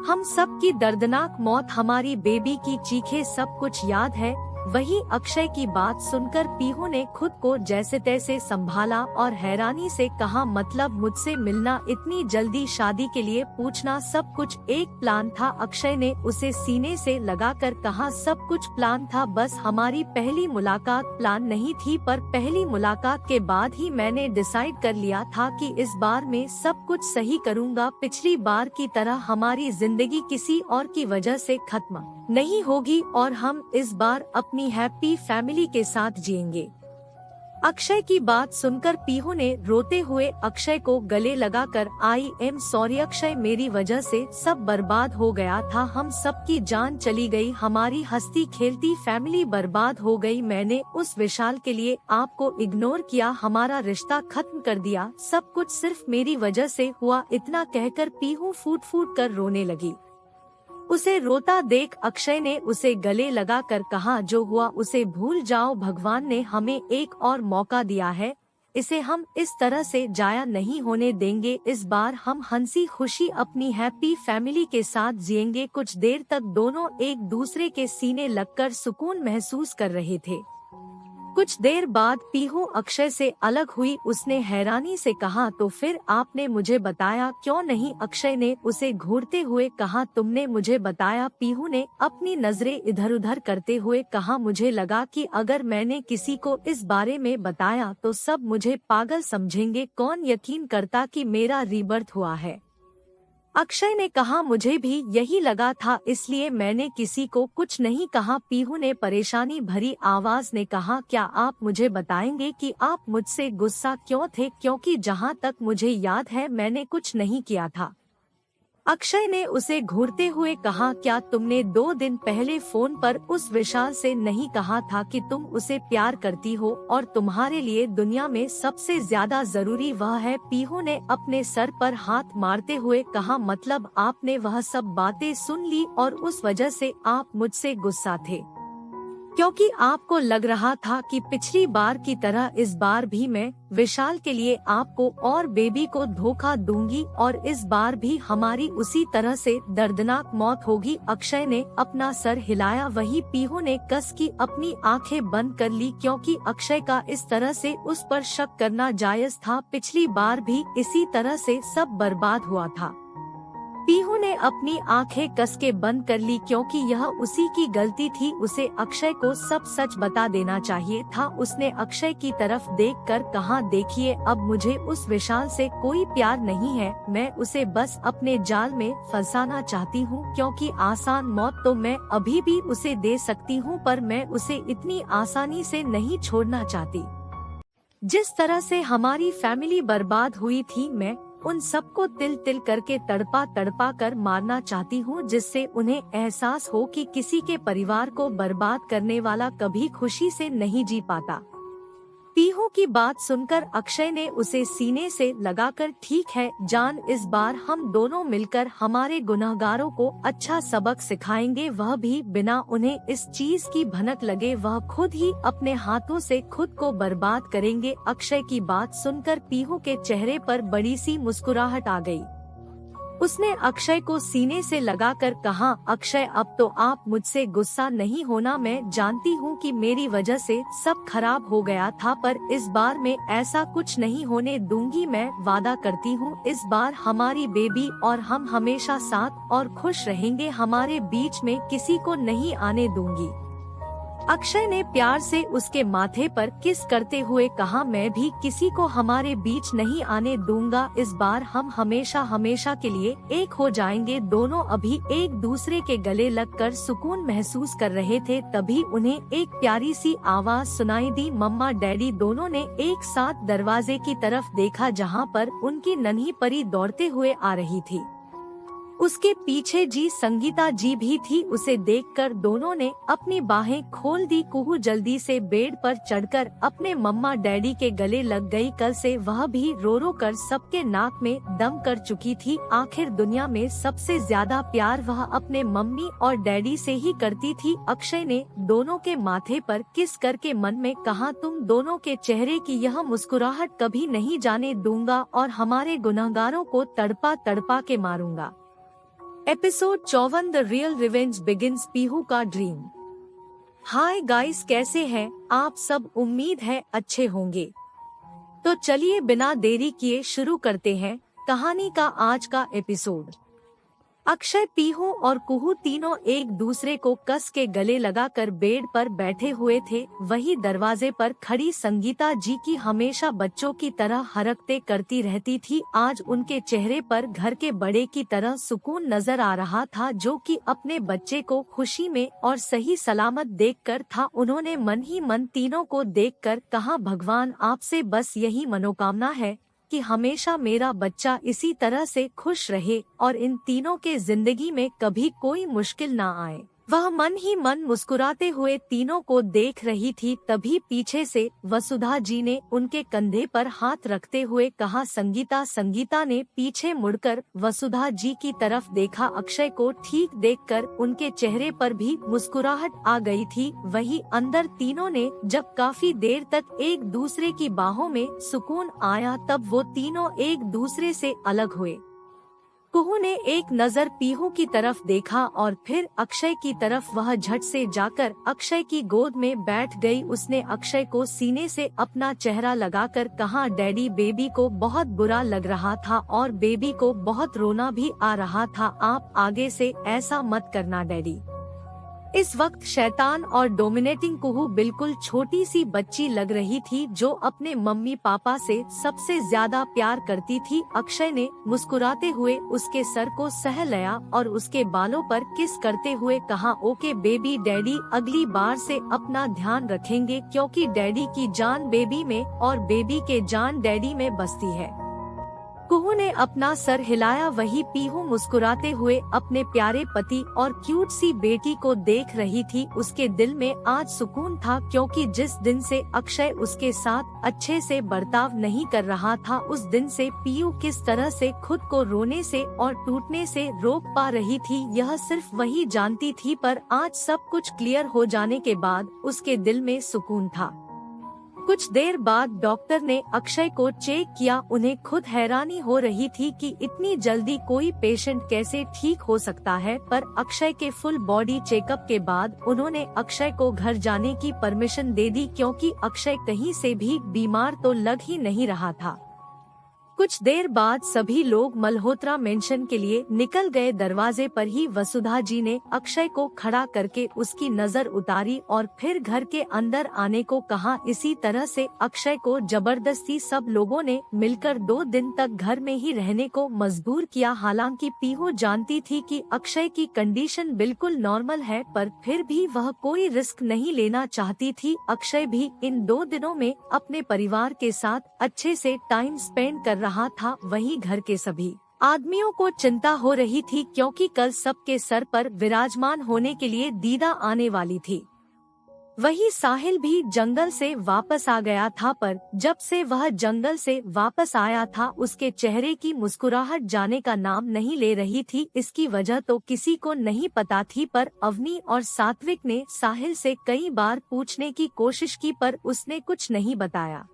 Speaker 1: हम सब की दर्दनाक मौत, हमारी बेबी की चीखें, सब कुछ याद है। वही अक्षय की बात सुनकर पीहू ने खुद को जैसे तैसे संभाला और हैरानी से कहा, मतलब मुझसे मिलना, इतनी जल्दी शादी के लिए पूछना, सब कुछ एक प्लान था। अक्षय ने उसे सीने से लगाकर कहा, सब कुछ प्लान था, बस हमारी पहली मुलाकात प्लान नहीं थी। पर पहली मुलाकात के बाद ही मैंने डिसाइड कर लिया था कि इस बार मैं सब कुछ सही करूँगा। पिछली बार की तरह हमारी जिंदगी किसी और की वजह से खत्म नहीं होगी और हम इस बार अपनी हैप्पी फैमिली के साथ जिएंगे। अक्षय की बात सुनकर पीहू ने रोते हुए अक्षय को गले लगाकर, आई एम सॉरी अक्षय, मेरी वजह से सब बर्बाद हो गया था, हम सबकी जान चली गई, हमारी हंसती खेलती फैमिली बर्बाद हो गई। मैंने उस विशाल के लिए आपको इग्नोर किया, हमारा रिश्ता खत्म कर दिया, सब कुछ सिर्फ मेरी वजह से हुआ। इतना कहकर पीहू फूट फूट कर रोने लगी। उसे रोता देख अक्षय ने उसे गले लगाकर कहा, जो हुआ उसे भूल जाओ, भगवान ने हमें एक और मौका दिया है, इसे हम इस तरह से जाया नहीं होने देंगे। इस बार हम हंसी खुशी अपनी हैप्पी फैमिली के साथ जिएंगे। कुछ देर तक दोनों एक दूसरे के सीने लगकर सुकून महसूस कर रहे थे। कुछ देर बाद पीहू अक्षय से अलग हुई। उसने हैरानी से कहा, तो फिर आपने मुझे बताया क्यों नहीं? अक्षय ने उसे घूरते हुए कहा, तुमने मुझे बताया। पीहू ने अपनी नजरें इधर उधर करते हुए कहा, मुझे लगा कि अगर मैंने किसी को इस बारे में बताया तो सब मुझे पागल समझेंगे। कौन यकीन करता कि मेरा रीबर्थ हुआ है? अक्षय ने कहा, मुझे भी यही लगा था, इसलिए मैंने किसी को कुछ नहीं कहा। पीहू ने परेशानी भरी आवाज में कहा, क्या आप मुझे बताएंगे कि आप मुझसे गुस्सा क्यों थे? क्योंकि जहां तक मुझे याद है मैंने कुछ नहीं किया था। अक्षय ने उसे घूरते हुए कहा, क्या तुमने 2 दिन पहले फोन पर उस विशाल से नहीं कहा था कि तुम उसे प्यार करती हो और तुम्हारे लिए दुनिया में सबसे ज्यादा जरूरी वह है? पीहू ने अपने सर पर हाथ मारते हुए कहा, मतलब आपने वह सब बातें सुन ली और उस वजह से आप मुझसे गुस्सा थे? क्योंकि आपको लग रहा था कि पिछली बार की तरह इस बार भी मैं विशाल के लिए आपको और बेबी को धोखा दूंगी और इस बार भी हमारी उसी तरह से दर्दनाक मौत होगी। अक्षय ने अपना सर हिलाया। वही पीहू ने कस की अपनी आंखें बंद कर ली, क्योंकि अक्षय का इस तरह से उस पर शक करना जायज था। पिछली बार भी इसी तरह से सब बर्बाद हुआ था। पीहू ने अपनी आंखें कस के बंद कर ली, क्योंकि यह उसी की गलती थी। उसे अक्षय को सब सच बता देना चाहिए था। उसने अक्षय की तरफ देखकर कहा, देखिए, अब मुझे उस विशाल से कोई प्यार नहीं है। मैं उसे बस अपने जाल में फंसाना चाहती हूँ, क्योंकि आसान मौत तो मैं अभी भी उसे दे सकती हूँ, पर मैं उसे इतनी आसानी से नहीं छोड़ना चाहती। जिस तरह से हमारी फैमिली बर्बाद हुई थी, मैं उन सबको तिल तिल करके तड़पा तड़पा कर मारना चाहती हूँ, जिससे उन्हें एहसास हो कि किसी के परिवार को बर्बाद करने वाला कभी खुशी से नहीं जी पाता। पीहू की बात सुनकर अक्षय ने उसे सीने से लगाकर, ठीक है जान, इस बार हम दोनों मिलकर हमारे गुनहगारों को अच्छा सबक सिखाएंगे, वह भी बिना उन्हें इस चीज की भनक लगे। वह खुद ही अपने हाथों से खुद को बर्बाद करेंगे। अक्षय की बात सुनकर पीहू के चेहरे पर बड़ी सी मुस्कुराहट आ गई। उसने अक्षय को सीने से लगाकर कहा, अक्षय, अब तो आप मुझसे गुस्सा नहीं होना। मैं जानती हूँ कि मेरी वजह से सब खराब हो गया था, पर इस बार मैं ऐसा कुछ नहीं होने दूंगी। मैं वादा करती हूँ, इस बार हमारी बेबी और हम हमेशा साथ और खुश रहेंगे। हमारे बीच में किसी को नहीं आने दूंगी। अक्षय ने प्यार से उसके माथे पर किस करते हुए कहा, मैं भी किसी को हमारे बीच नहीं आने दूंगा। इस बार हम हमेशा हमेशा के लिए एक हो जाएंगे। दोनों अभी एक दूसरे के गले लगकर सुकून महसूस कर रहे थे, तभी उन्हें एक प्यारी सी आवाज सुनाई दी। मम्मा डैडी दोनों ने एक साथ दरवाजे की तरफ देखा, जहाँ पर उनकी नन्ही परी दौड़ते हुए आ रही थी। उसके पीछे जी संगीता जी भी थी। उसे देखकर दोनों ने अपनी बाहें खोल दी। कुहू जल्दी से बेड पर चढ़कर अपने मम्मा डैडी के गले लग गई। कल से वह भी रो रो कर सबके नाक में दम कर चुकी थी। आखिर दुनिया में सबसे ज्यादा प्यार वह अपने मम्मी और डैडी से ही करती थी। अक्षय ने दोनों के माथे पर किस करके मन में कहा, तुम दोनों के चेहरे की यह मुस्कुराहट कभी नहीं जाने दूंगा और हमारे गुनहगारों को तड़पा तड़पा के मारूंगा। Episode 54 the real revenge begins, Pihu का ड्रीम। हाय गाइस, कैसे हैं आप सब? उम्मीद है अच्छे होंगे। तो चलिए बिना देरी किए शुरू करते हैं कहानी का आज का एपिसोड। अक्षय, पीहू और कुहू तीनों एक दूसरे को कस के गले लगाकर बेड पर बैठे हुए थे। वही दरवाजे पर खड़ी संगीता जी की हमेशा बच्चों की तरह हरकतें करती रहती थी। आज उनके चेहरे पर घर के बड़े की तरह सुकून नजर आ रहा था, जो कि अपने बच्चे को खुशी में और सही सलामत देखकर था। उन्होंने मन ही मन तीनों को देखकर कहा, भगवान आपसे बस यही मनोकामना है कि हमेशा मेरा बच्चा इसी तरह से खुश रहे और इन तीनों के जिंदगी में कभी कोई मुश्किल ना आए। वह मन ही मन मुस्कुराते हुए तीनों को देख रही थी। तभी पीछे से वसुधा जी ने उनके कंधे पर हाथ रखते हुए कहा, संगीता। संगीता ने पीछे मुड़कर वसुधा जी की तरफ देखा। अक्षय को ठीक देखकर उनके चेहरे पर भी मुस्कुराहट आ गई थी। वही अंदर तीनों ने जब काफी देर तक एक दूसरे की बाहों में सुकून आया, तब वो तीनों एक दूसरे से अलग हुए। कुहू ने एक नजर पीहू की तरफ देखा और फिर अक्षय की तरफ। वह झट से जाकर अक्षय की गोद में बैठ गई। उसने अक्षय को सीने से अपना चेहरा लगाकर कहा, डैडी, बेबी को बहुत बुरा लग रहा था और बेबी को बहुत रोना भी आ रहा था। आप आगे से ऐसा मत करना डैडी। इस वक्त शैतान और डोमिनेटिंग कुहू बिल्कुल छोटी सी बच्ची लग रही थी जो अपने मम्मी पापा से सबसे ज्यादा प्यार करती थी। अक्षय ने मुस्कुराते हुए उसके सर को सह लिया और उसके बालों पर किस करते हुए कहा, ओके बेबी, डैडी अगली बार से अपना ध्यान रखेंगे क्योंकि डैडी की जान बेबी में और बेबी के जान डैडी में बसती है। कुहू ने अपना सर हिलाया। वही पीहू मुस्कुराते हुए अपने प्यारे पति और क्यूट सी बेटी को देख रही थी। उसके दिल में आज सुकून था क्योंकि जिस दिन से अक्षय उसके साथ अच्छे से बर्ताव नहीं कर रहा था, उस दिन से पीहू किस तरह से खुद को रोने से और टूटने से रोक पा रही थी, यह सिर्फ वही जानती थी। पर आज सब कुछ क्लियर हो जाने के बाद उसके दिल में सुकून था। कुछ देर बाद डॉक्टर ने अक्षय को चेक किया। उन्हें खुद हैरानी हो रही थी कि इतनी जल्दी कोई पेशेंट कैसे ठीक हो सकता है, पर अक्षय के फुल बॉडी चेकअप के बाद उन्होंने अक्षय को घर जाने की परमिशन दे दी क्योंकि अक्षय कहीं से भी बीमार तो लग ही नहीं रहा था। कुछ देर बाद सभी लोग मल्होत्रा मेंशन के लिए निकल गए। दरवाजे पर ही वसुधा जी ने अक्षय को खड़ा करके उसकी नजर उतारी और फिर घर के अंदर आने को कहा। इसी तरह से अक्षय को जबरदस्ती सब लोगों ने मिलकर 2 दिन तक घर में ही रहने को मजबूर किया। हालांकि पीहू जानती थी कि अक्षय की कंडीशन बिल्कुल नॉर्मल है, पर फिर भी वह कोई रिस्क नहीं लेना चाहती थी। अक्षय भी इन 2 दिनों में अपने परिवार के साथ अच्छे से टाइम स्पेंड कर रहा था। वहीं घर के सभी आदमियों को चिंता हो रही थी क्योंकि कल सबके सर पर विराजमान होने के लिए दीदा आने वाली थी। वही साहिल भी जंगल से वापस आ गया था, पर जब से वह जंगल से वापस आया था उसके चेहरे की मुस्कुराहट जाने का नाम नहीं ले रही थी। इसकी वजह तो किसी को नहीं पता थी, पर अवनी और सात्विक ने साहिल से कई बार पूछने की कोशिश की पर उसने कुछ नहीं बताया।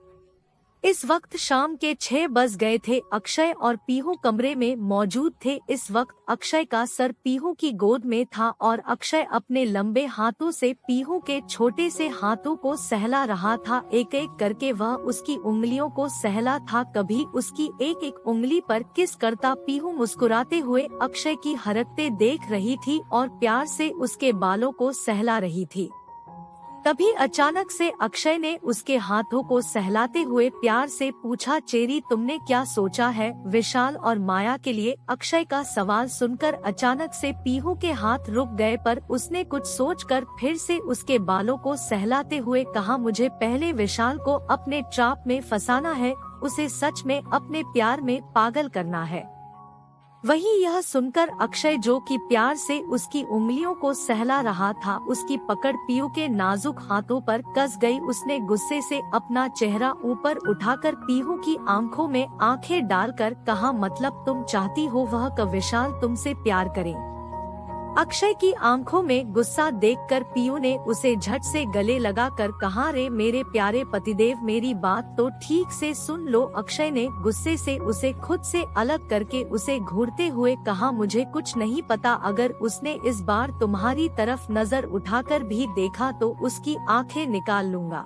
Speaker 1: इस वक्त शाम के 6 बज गए थे। अक्षय और पीहू कमरे में मौजूद थे। इस वक्त अक्षय का सर पीहू की गोद में था और अक्षय अपने लंबे हाथों से पीहू के छोटे से हाथों को सहला रहा था। एक एक करके वह उसकी उंगलियों को सहला था, कभी उसकी एक एक उंगली पर किस करता। पीहू मुस्कुराते हुए अक्षय की हरकतें देख रही थी और प्यार से उसके बालों को सहला रही थी। तभी अचानक से अक्षय ने उसके हाथों को सहलाते हुए प्यार से पूछा, चेरी तुमने क्या सोचा है? विशाल और माया के लिए अक्षय का सवाल सुनकर अचानक से पीहू के हाथ रुक गए, पर उसने कुछ सोचकर फिर से उसके बालों को सहलाते हुए कहा, मुझे पहले विशाल को अपने ट्रैप में फंसाना है, उसे सच में अपने प्यार में पागल करना है। वही यह सुनकर अक्षय जो कि प्यार से उसकी उंगलियों को सहला रहा था, उसकी पकड़ पीहू के नाजुक हाथों पर कस गई। उसने गुस्से से अपना चेहरा ऊपर उठाकर पीहू की आंखों में आंखें डालकर कहा, मतलब तुम चाहती हो वह विशाल तुमसे प्यार करे? अक्षय की आंखों में गुस्सा देखकर पीहू ने उसे झट से गले लगाकर कहा, रे मेरे प्यारे पतिदेव, मेरी बात तो ठीक से सुन लो। अक्षय ने गुस्से से उसे खुद से अलग करके उसे घूरते हुए कहा, मुझे कुछ नहीं पता। अगर उसने इस बार तुम्हारी तरफ नजर उठाकर भी देखा तो उसकी आंखें निकाल लूंगा।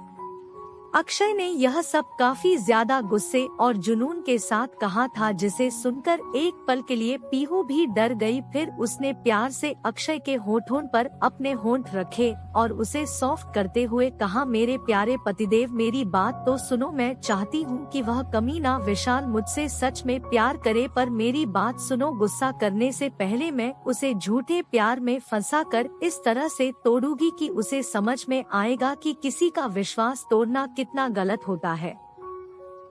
Speaker 1: अक्षय ने यह सब काफी ज्यादा गुस्से और जुनून के साथ कहा था, जिसे सुनकर एक पल के लिए पीहू भी डर गई। फिर उसने प्यार से अक्षय के होठों पर अपने होंठ रखे और उसे सॉफ्ट करते हुए कहा, मेरे प्यारे पतिदेव, मेरी बात तो सुनो। मैं चाहती हूँ कि वह कमीना विशाल मुझसे सच में प्यार करे, पर मेरी बात सुनो। गुस्सा करने से पहले मैं उसे झूठे प्यार में फंसा कर इस तरह से तोड़ूंगी कि उसे समझ में आएगा कि किसी का विश्वास तोड़ना कितना गलत होता है।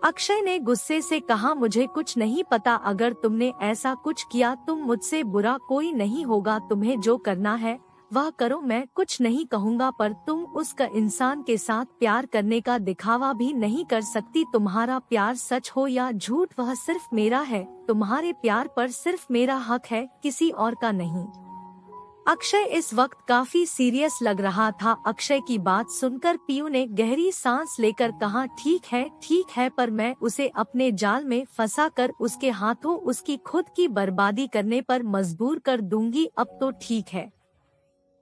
Speaker 1: अक्षय ने गुस्से से कहा, मुझे कुछ नहीं पता। अगर तुमने ऐसा कुछ किया तुम मुझसे बुरा कोई नहीं होगा। तुम्हें जो करना है वह करो, मैं कुछ नहीं कहूँगा, पर तुम उसका इंसान के साथ प्यार करने का दिखावा भी नहीं कर सकती। तुम्हारा प्यार सच हो या झूठ वह सिर्फ मेरा है। तुम्हारे प्यार पर सिर्फ मेरा हक है, किसी और का नहीं। अक्षय इस वक्त काफी सीरियस लग रहा था। अक्षय की बात सुनकर पीयू ने गहरी सांस लेकर कहा, ठीक है, पर मैं उसे अपने जाल में फंसाकर उसके हाथों उसकी खुद की बर्बादी करने पर मजबूर कर दूंगी। अब तो ठीक है।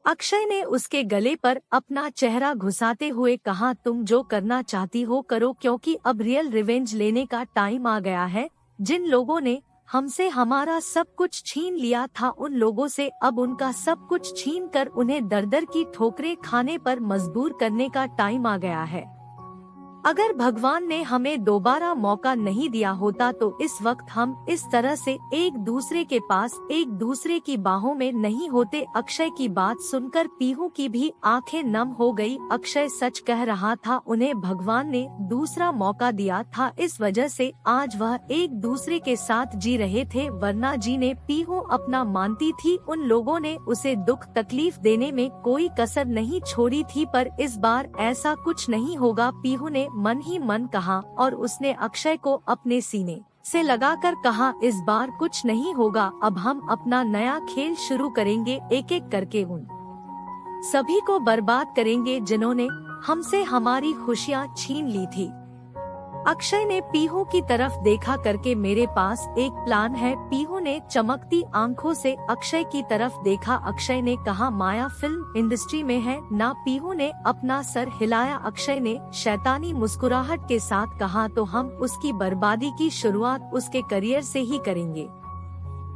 Speaker 1: अक्षय ने उसके गले पर अपना चेहरा घुसाते हुए कहा, तुम जो करना चाहती हो करो, क्योंकि अब रियल रिवेंज लेने का टाइम आ गया है। जिन लोगों ने हमसे हमारा सब कुछ छीन लिया था, उन लोगों से अब उनका सब कुछ छीन कर उन्हें दर दर की ठोकरें खाने पर मजबूर करने का टाइम आ गया है। अगर भगवान ने हमें दोबारा मौका नहीं दिया होता तो इस वक्त हम इस तरह से एक दूसरे के पास, एक दूसरे की बाहों में नहीं होते। अक्षय की बात सुनकर पीहू की भी आंखें नम हो गई। अक्षय सच कह रहा था, उन्हें भगवान ने दूसरा मौका दिया था, इस वजह से आज वह एक दूसरे के साथ जी रहे थे, वरना जीने पीहू अपना मानती थी। उन लोगों ने उसे दुख तकलीफ देने में कोई कसर नहीं छोड़ी थी, पर इस बार ऐसा कुछ नहीं होगा, पीहू ने मन ही मन कहा। और उसने अक्षय को अपने सीने से लगाकर कहा, इस बार कुछ नहीं होगा, अब हम अपना नया खेल शुरू करेंगे, एक एक करके उन सभी को बर्बाद करेंगे जिन्होंने हमसे हमारी खुशियाँ छीन ली थी। अक्षय ने पीहू की तरफ देखा करके, मेरे पास एक प्लान है। पीहू ने चमकती आंखों से अक्षय की तरफ देखा। अक्षय ने कहा, माया फिल्म इंडस्ट्री में है ना? पीहू ने अपना सर हिलाया। अक्षय ने शैतानी मुस्कुराहट के साथ कहा, तो हम उसकी बर्बादी की शुरुआत उसके करियर से ही करेंगे।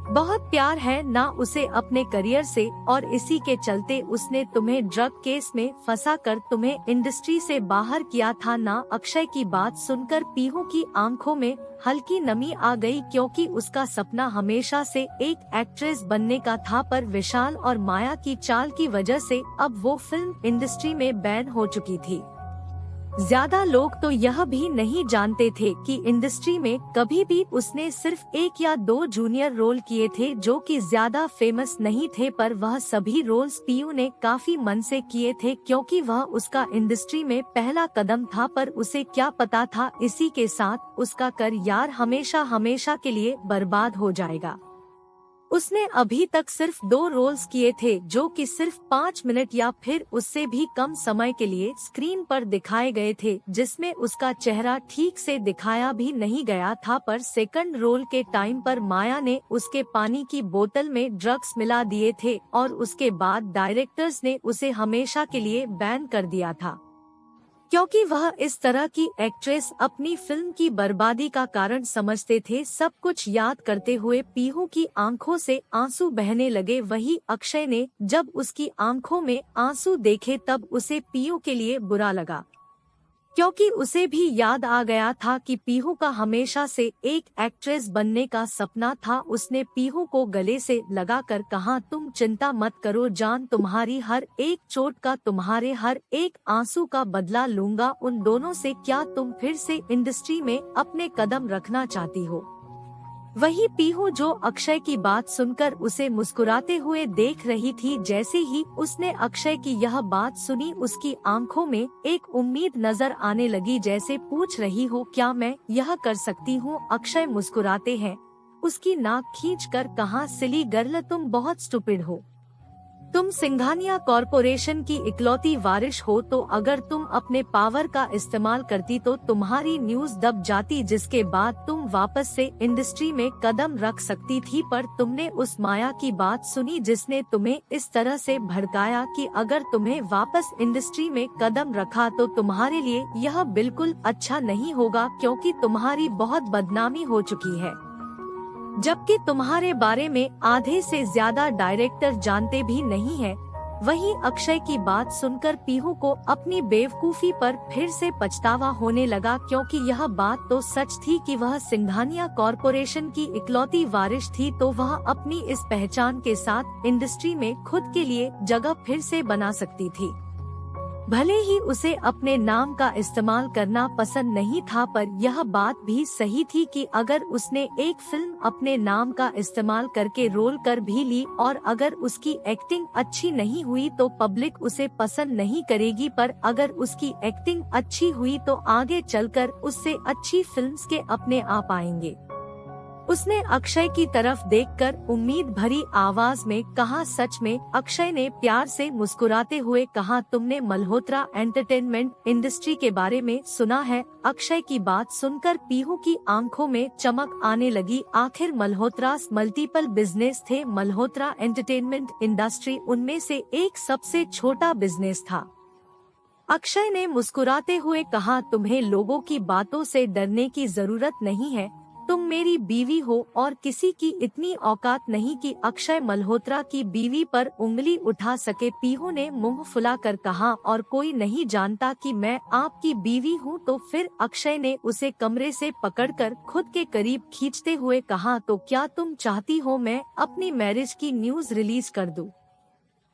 Speaker 1: बहुत प्यार है ना उसे अपने करियर से, और इसी के चलते उसने तुम्हें ड्रग केस में फंसाकर तुम्हें इंडस्ट्री से बाहर किया था ना? अक्षय की बात सुनकर पीहू की आंखों में हल्की नमी आ गई, क्योंकि उसका सपना हमेशा से एक एक्ट्रेस बनने का था, पर विशाल और माया की चाल की वजह से अब वो फिल्म इंडस्ट्री में बैन हो चुकी थी। ज्यादा लोग तो यह भी नहीं जानते थे कि इंडस्ट्री में कभी भी उसने सिर्फ 1 या 2 जूनियर रोल किए थे, जो कि ज्यादा फेमस नहीं थे, पर वह सभी रोल्स पीयू ने काफी मन से किए थे, क्योंकि वह उसका इंडस्ट्री में पहला कदम था। पर उसे क्या पता था, इसी के साथ उसका करियर हमेशा हमेशा के लिए बर्बाद हो जाएगा। उसने अभी तक सिर्फ 2 रोल्स किए थे, जो कि सिर्फ 5 मिनट या फिर उससे भी कम समय के लिए स्क्रीन पर दिखाए गए थे, जिसमें उसका चेहरा ठीक से दिखाया भी नहीं गया था। पर सेकंड रोल के टाइम पर माया ने उसके पानी की बोतल में ड्रग्स मिला दिए थे, और उसके बाद डायरेक्टर्स ने उसे हमेशा के लिए बैन कर दिया था, क्योंकि वह इस तरह की एक्ट्रेस अपनी फिल्म की बर्बादी का कारण समझते थे। सब कुछ याद करते हुए पीहू की आंखों से आंसू बहने लगे। वही अक्षय ने जब उसकी आंखों में आंसू देखे तब उसे पीहू के लिए बुरा लगा, क्योंकि उसे भी याद आ गया था कि पीहू का हमेशा से एक एक्ट्रेस बनने का सपना था। उसने पीहू को गले से लगाकर कहा, तुम चिंता मत करो जान, तुम्हारी हर एक चोट का, तुम्हारे हर एक आंसू का बदला लूंगा। उन दोनों से क्या तुम फिर से इंडस्ट्री में अपने कदम रखना चाहती हो? वही पीहू, जो अक्षय की बात सुनकर उसे मुस्कुराते हुए देख रही थी, जैसे ही उसने अक्षय की यह बात सुनी, उसकी आंखों में एक उम्मीद नजर आने लगी, जैसे पूछ रही हो, क्या मैं यह कर सकती हूँ? अक्षय मुस्कुराते हैं उसकी नाक खींचकर कहा, सिली गर्ल, तुम बहुत स्टूपिड हो। तुम सिंघानिया कॉरपोरेशन की इकलौती वारिश हो, तो अगर तुम अपने पावर का इस्तेमाल करती तो तुम्हारी न्यूज दब जाती, जिसके बाद तुम वापस से इंडस्ट्री में कदम रख सकती थी। पर तुमने उस माया की बात सुनी जिसने तुम्हें इस तरह से भड़काया कि अगर तुम्हें वापस इंडस्ट्री में कदम रखा तो तुम्हारे लिए यह बिल्कुल अच्छा नहीं होगा, क्योंकि तुम्हारी बहुत बदनामी हो चुकी है, जबकि तुम्हारे बारे में आधे से ज्यादा डायरेक्टर जानते भी नहीं है। वहीं अक्षय की बात सुनकर पीहू को अपनी बेवकूफी पर फिर से पछतावा होने लगा, क्योंकि यह बात तो सच थी कि वह सिंघानिया कॉरपोरेशन की इकलौती वारिश थी, तो वह अपनी इस पहचान के साथ इंडस्ट्री में खुद के लिए जगह फिर से बना सकती थी। भले ही उसे अपने नाम का इस्तेमाल करना पसंद नहीं था, पर यह बात भी सही थी कि अगर उसने एक फिल्म अपने नाम का इस्तेमाल करके रोल कर भी ली और अगर उसकी एक्टिंग अच्छी नहीं हुई तो पब्लिक उसे पसंद नहीं करेगी, पर अगर उसकी एक्टिंग अच्छी हुई तो आगे चलकर उससे अच्छी फिल्म्स के अपने आप आएंगे। उसने अक्षय की तरफ देखकर उम्मीद भरी आवाज में कहा, सच में? अक्षय ने प्यार से मुस्कुराते हुए कहा, तुमने मल्होत्रा एंटरटेनमेंट इंडस्ट्री के बारे में सुना है? अक्षय की बात सुनकर पीहू की आंखों में चमक आने लगी। आखिर मल्होत्रास मल्टीपल बिजनेस थे। मल्होत्रा एंटरटेनमेंट इंडस्ट्री उनमें से एक सबसे छोटा बिजनेस था। अक्षय ने मुस्कुराते हुए कहा, तुम्हें लोगों की बातों से डरने की जरूरत नहीं है। तुम मेरी बीवी हो और किसी की इतनी औकात नहीं कि अक्षय मल्होत्रा की बीवी पर उंगली उठा सके। पीहू ने मुंह फुलाकर कहा, और कोई नहीं जानता कि मैं आपकी बीवी हूँ तो फिर? अक्षय ने उसे कमरे से पकड़कर खुद के करीब खींचते हुए कहा, तो क्या तुम चाहती हो मैं अपनी मैरिज की न्यूज रिलीज कर दूं?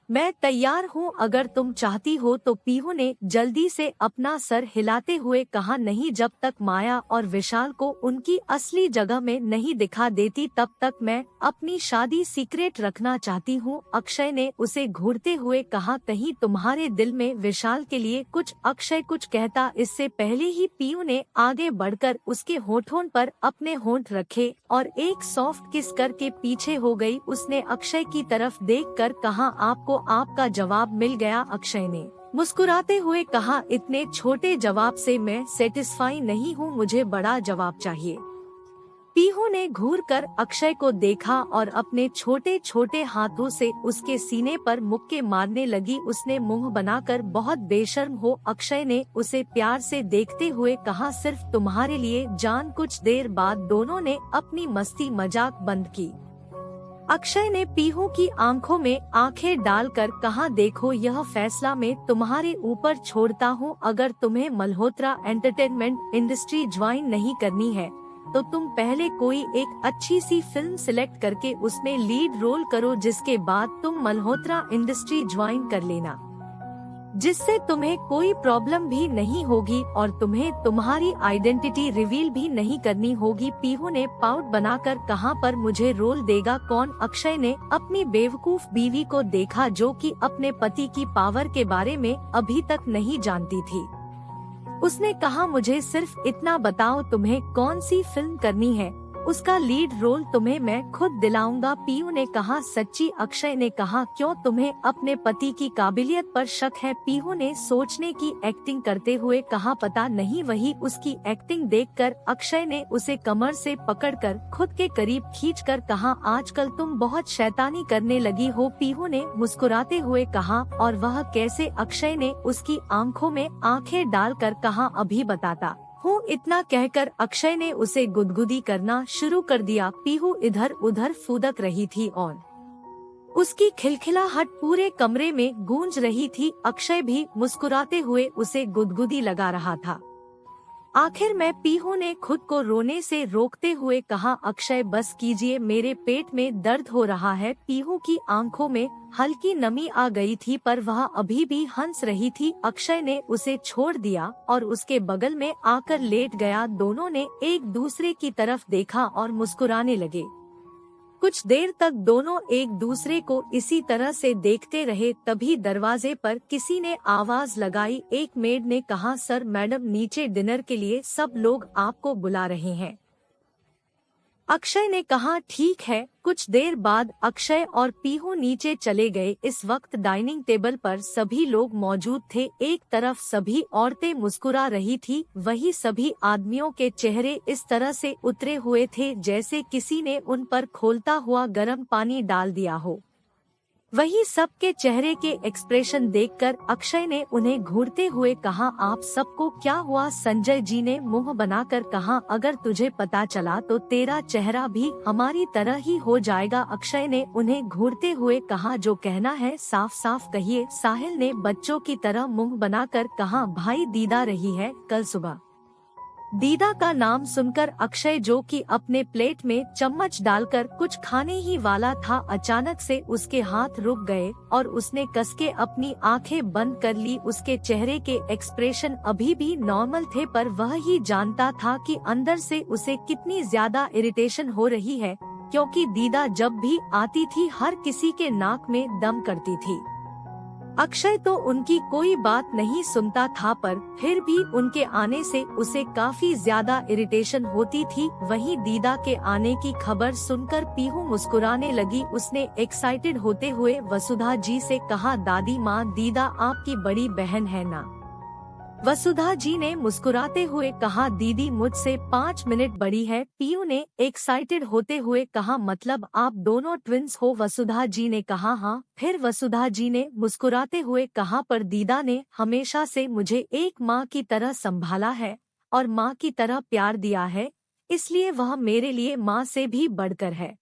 Speaker 1: मैं तैयार हूँ अगर तुम चाहती हो तो। पीहू ने जल्दी से अपना सर हिलाते हुए कहा, नहीं, जब तक माया और विशाल को उनकी असली जगह में नहीं दिखा देती तब तक मैं अपनी शादी सीक्रेट रखना चाहती हूँ। अक्षय ने उसे घूरते हुए कहा, कहीं तुम्हारे दिल में विशाल के लिए कुछ? अक्षय कुछ कहता इससे पहले ही पीहू ने आगे बढ़कर उसके होठों पर अपने होंठ रखे और एक सॉफ्ट किस करके पीछे हो गई। उसने अक्षय की तरफ देखकर कहा, आपको आपका जवाब मिल गया? अक्षय ने मुस्कुराते हुए कहा, इतने छोटे जवाब से मैं सेटिस्फाई नहीं हूँ, मुझे बड़ा जवाब चाहिए। पीहू ने घूरकर अक्षय को देखा और अपने छोटे छोटे हाथों से उसके सीने पर मुक्के मारने लगी। उसने मुंह बनाकर बहुत बेशर्म हो। अक्षय ने उसे प्यार से देखते हुए कहा, सिर्फ तुम्हारे लिए जान। कुछ देर बाद दोनों ने अपनी मस्ती मजाक बंद की। अक्षय ने पीहू की आंखों में आंखें डालकर कहा, देखो, यह फैसला मैं तुम्हारे ऊपर छोड़ता हूँ। अगर तुम्हें मल्होत्रा एंटरटेनमेंट इंडस्ट्री ज्वाइन नहीं करनी है तो तुम पहले कोई एक अच्छी सी फिल्म सिलेक्ट करके उसमें लीड रोल करो, जिसके बाद तुम मल्होत्रा इंडस्ट्री ज्वाइन कर लेना, जिससे तुम्हें कोई प्रॉब्लम भी नहीं होगी और तुम्हें तुम्हारी आइडेंटिटी रिवील भी नहीं करनी होगी। पीहू ने पाउट बनाकर कहा, पर मुझे रोल देगा कौन? अक्षय ने अपनी बेवकूफ बीवी को देखा जो कि अपने पति की पावर के बारे में अभी तक नहीं जानती थी। उसने कहा, मुझे सिर्फ इतना बताओ, तुम्हें कौन सी फिल्म करनी है? उसका लीड रोल तुम्हें मैं खुद दिलाऊंगा। पीयू ने कहा, सच्ची? अक्षय ने कहा, क्यों, तुम्हें अपने पति की काबिलियत पर शक है? पीहू ने सोचने की एक्टिंग करते हुए कहा, पता नहीं। वही उसकी एक्टिंग देखकर अक्षय ने उसे कमर से पकड़कर खुद के करीब खींचकर कहा, आजकल तुम बहुत शैतानी करने लगी हो। पीहू ने मुस्कुराते हुए कहा, और वह कैसे? अक्षय ने उसकी आंखों में आंखें डालकर कहा, अभी बताता हूँ। इतना कहकर अक्षय ने उसे गुदगुदी करना शुरू कर दिया। पीहू इधर उधर फुदक रही थी और उसकी खिलखिलाहट पूरे कमरे में गूंज रही थी। अक्षय भी मुस्कुराते हुए उसे गुदगुदी लगा रहा था। आखिर में पीहू ने खुद को रोने से रोकते हुए कहा, अक्षय बस कीजिए, मेरे पेट में दर्द हो रहा है। पीहू की आंखों में हल्की नमी आ गई थी पर वह अभी भी हंस रही थी। अक्षय ने उसे छोड़ दिया और उसके बगल में आकर लेट गया। दोनों ने एक दूसरे की तरफ देखा और मुस्कुराने लगे। कुछ देर तक दोनों एक दूसरे को इसी तरह से देखते रहे। तभी दरवाजे पर किसी ने आवाज लगाई। एक मेड ने कहा, सर, मैडम नीचे डिनर के लिए सब लोग आपको बुला रहे हैं। अक्षय ने कहा, ठीक है। कुछ देर बाद अक्षय और पीहू नीचे चले गए। इस वक्त डाइनिंग टेबल पर सभी लोग मौजूद थे। एक तरफ सभी औरतें मुस्कुरा रही थी, वही सभी आदमियों के चेहरे इस तरह से उतरे हुए थे जैसे किसी ने उन पर खौलता हुआ गर्म पानी डाल दिया हो। वही सबके चेहरे के एक्सप्रेशन देखकर अक्षय ने उन्हें घूरते हुए कहा, आप सबको क्या हुआ? संजय जी ने मुंह बनाकर कहा, अगर तुझे पता चला तो तेरा चेहरा भी हमारी तरह ही हो जाएगा। अक्षय ने उन्हें घूरते हुए कहा, जो कहना है साफ साफ कहिए। साहिल ने बच्चों की तरह मुंह बनाकर कहा, भाई दीदा रही है कल सुबह। दीदा का नाम सुनकर अक्षय, जो कि अपने प्लेट में चम्मच डालकर कुछ खाने ही वाला था, अचानक से उसके हाथ रुक गए और उसने कसके अपनी आंखें बंद कर ली। उसके चेहरे के एक्सप्रेशन अभी भी नॉर्मल थे पर वह ही जानता था कि अंदर से उसे कितनी ज्यादा इरिटेशन हो रही है, क्योंकि दीदा जब भी आती थी हर किसी के नाक में दम करती थी। अक्षय तो उनकी कोई बात नहीं सुनता था, पर फिर भी उनके आने से उसे काफी ज्यादा इरिटेशन होती थी। वहीं दीदा के आने की खबर सुनकर पीहू मुस्कुराने लगी। उसने एक्साइटेड होते हुए वसुधा जी से कहा, दादी माँ, दीदा आपकी बड़ी बहन है ना? वसुधा जी ने मुस्कुराते हुए कहा, दीदी मुझसे 5 मिनट बड़ी है। पीयू ने एक्साइटेड होते हुए कहा, मतलब आप दोनों ट्विंस हो? वसुधा जी ने कहा, हाँ। फिर वसुधा जी ने मुस्कुराते हुए कहा, पर दीदा ने हमेशा से मुझे एक माँ की तरह संभाला है और माँ की तरह प्यार दिया है, इसलिए वह मेरे लिए माँ से भी बढ़कर है।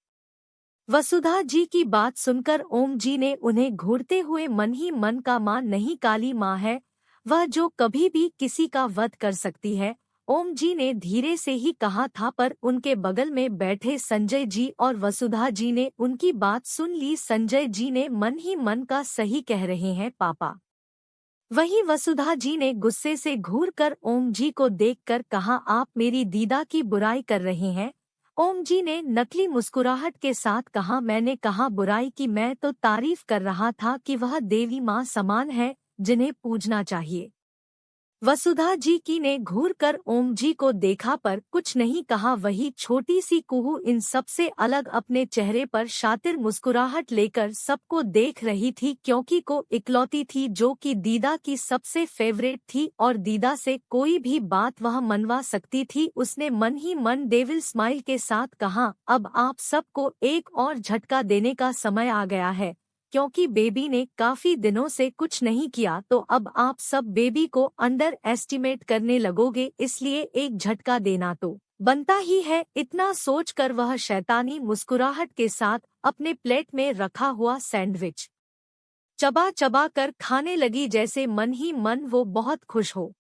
Speaker 1: वसुधा जी की बात सुनकर ओम जी ने उन्हें घूरते हुए मन ही मन का, माँ नहीं, काली माँ है वह, जो कभी भी किसी का वध कर सकती है। ओम जी ने धीरे से ही कहा था, पर उनके बगल में बैठे संजय जी और वसुधा जी ने उनकी बात सुन ली। संजय जी ने मन ही मन का, सही कह रहे हैं पापा। वहीं वसुधा जी ने गुस्से से घूरकर ओम जी को देखकर कहा, आप मेरी दीदा की बुराई कर रहे हैं? ओम जी ने नकली मुस्कुराहट के साथ कहा, मैंने कहा बुराई की? मैं तो तारीफ कर रहा था कि वह देवी माँ समान है जिन्हें पूजना चाहिए। वसुधा जी की ने घूरकर ओम जी को देखा पर कुछ नहीं कहा। वही छोटी सी कुहू इन सबसे अलग अपने चेहरे पर शातिर मुस्कुराहट लेकर सबको देख रही थी, क्योंकि को इकलौती थी जो कि दीदा की सबसे फेवरेट थी और दीदा से कोई भी बात वह मनवा सकती थी। उसने मन ही मन डेविल स्माइल के साथ कहा, अब आप सबको एक और झटका देने का समय आ गया है, क्योंकि बेबी ने काफी दिनों से कुछ नहीं किया, तो अब आप सब बेबी को अंडर एस्टिमेट करने लगोगे, इसलिए एक झटका देना तो बनता ही है। इतना सोचकर वह शैतानी मुस्कुराहट के साथ अपने प्लेट में रखा हुआ सैंडविच चबा चबा कर खाने लगी, जैसे मन ही मन वो बहुत खुश हो।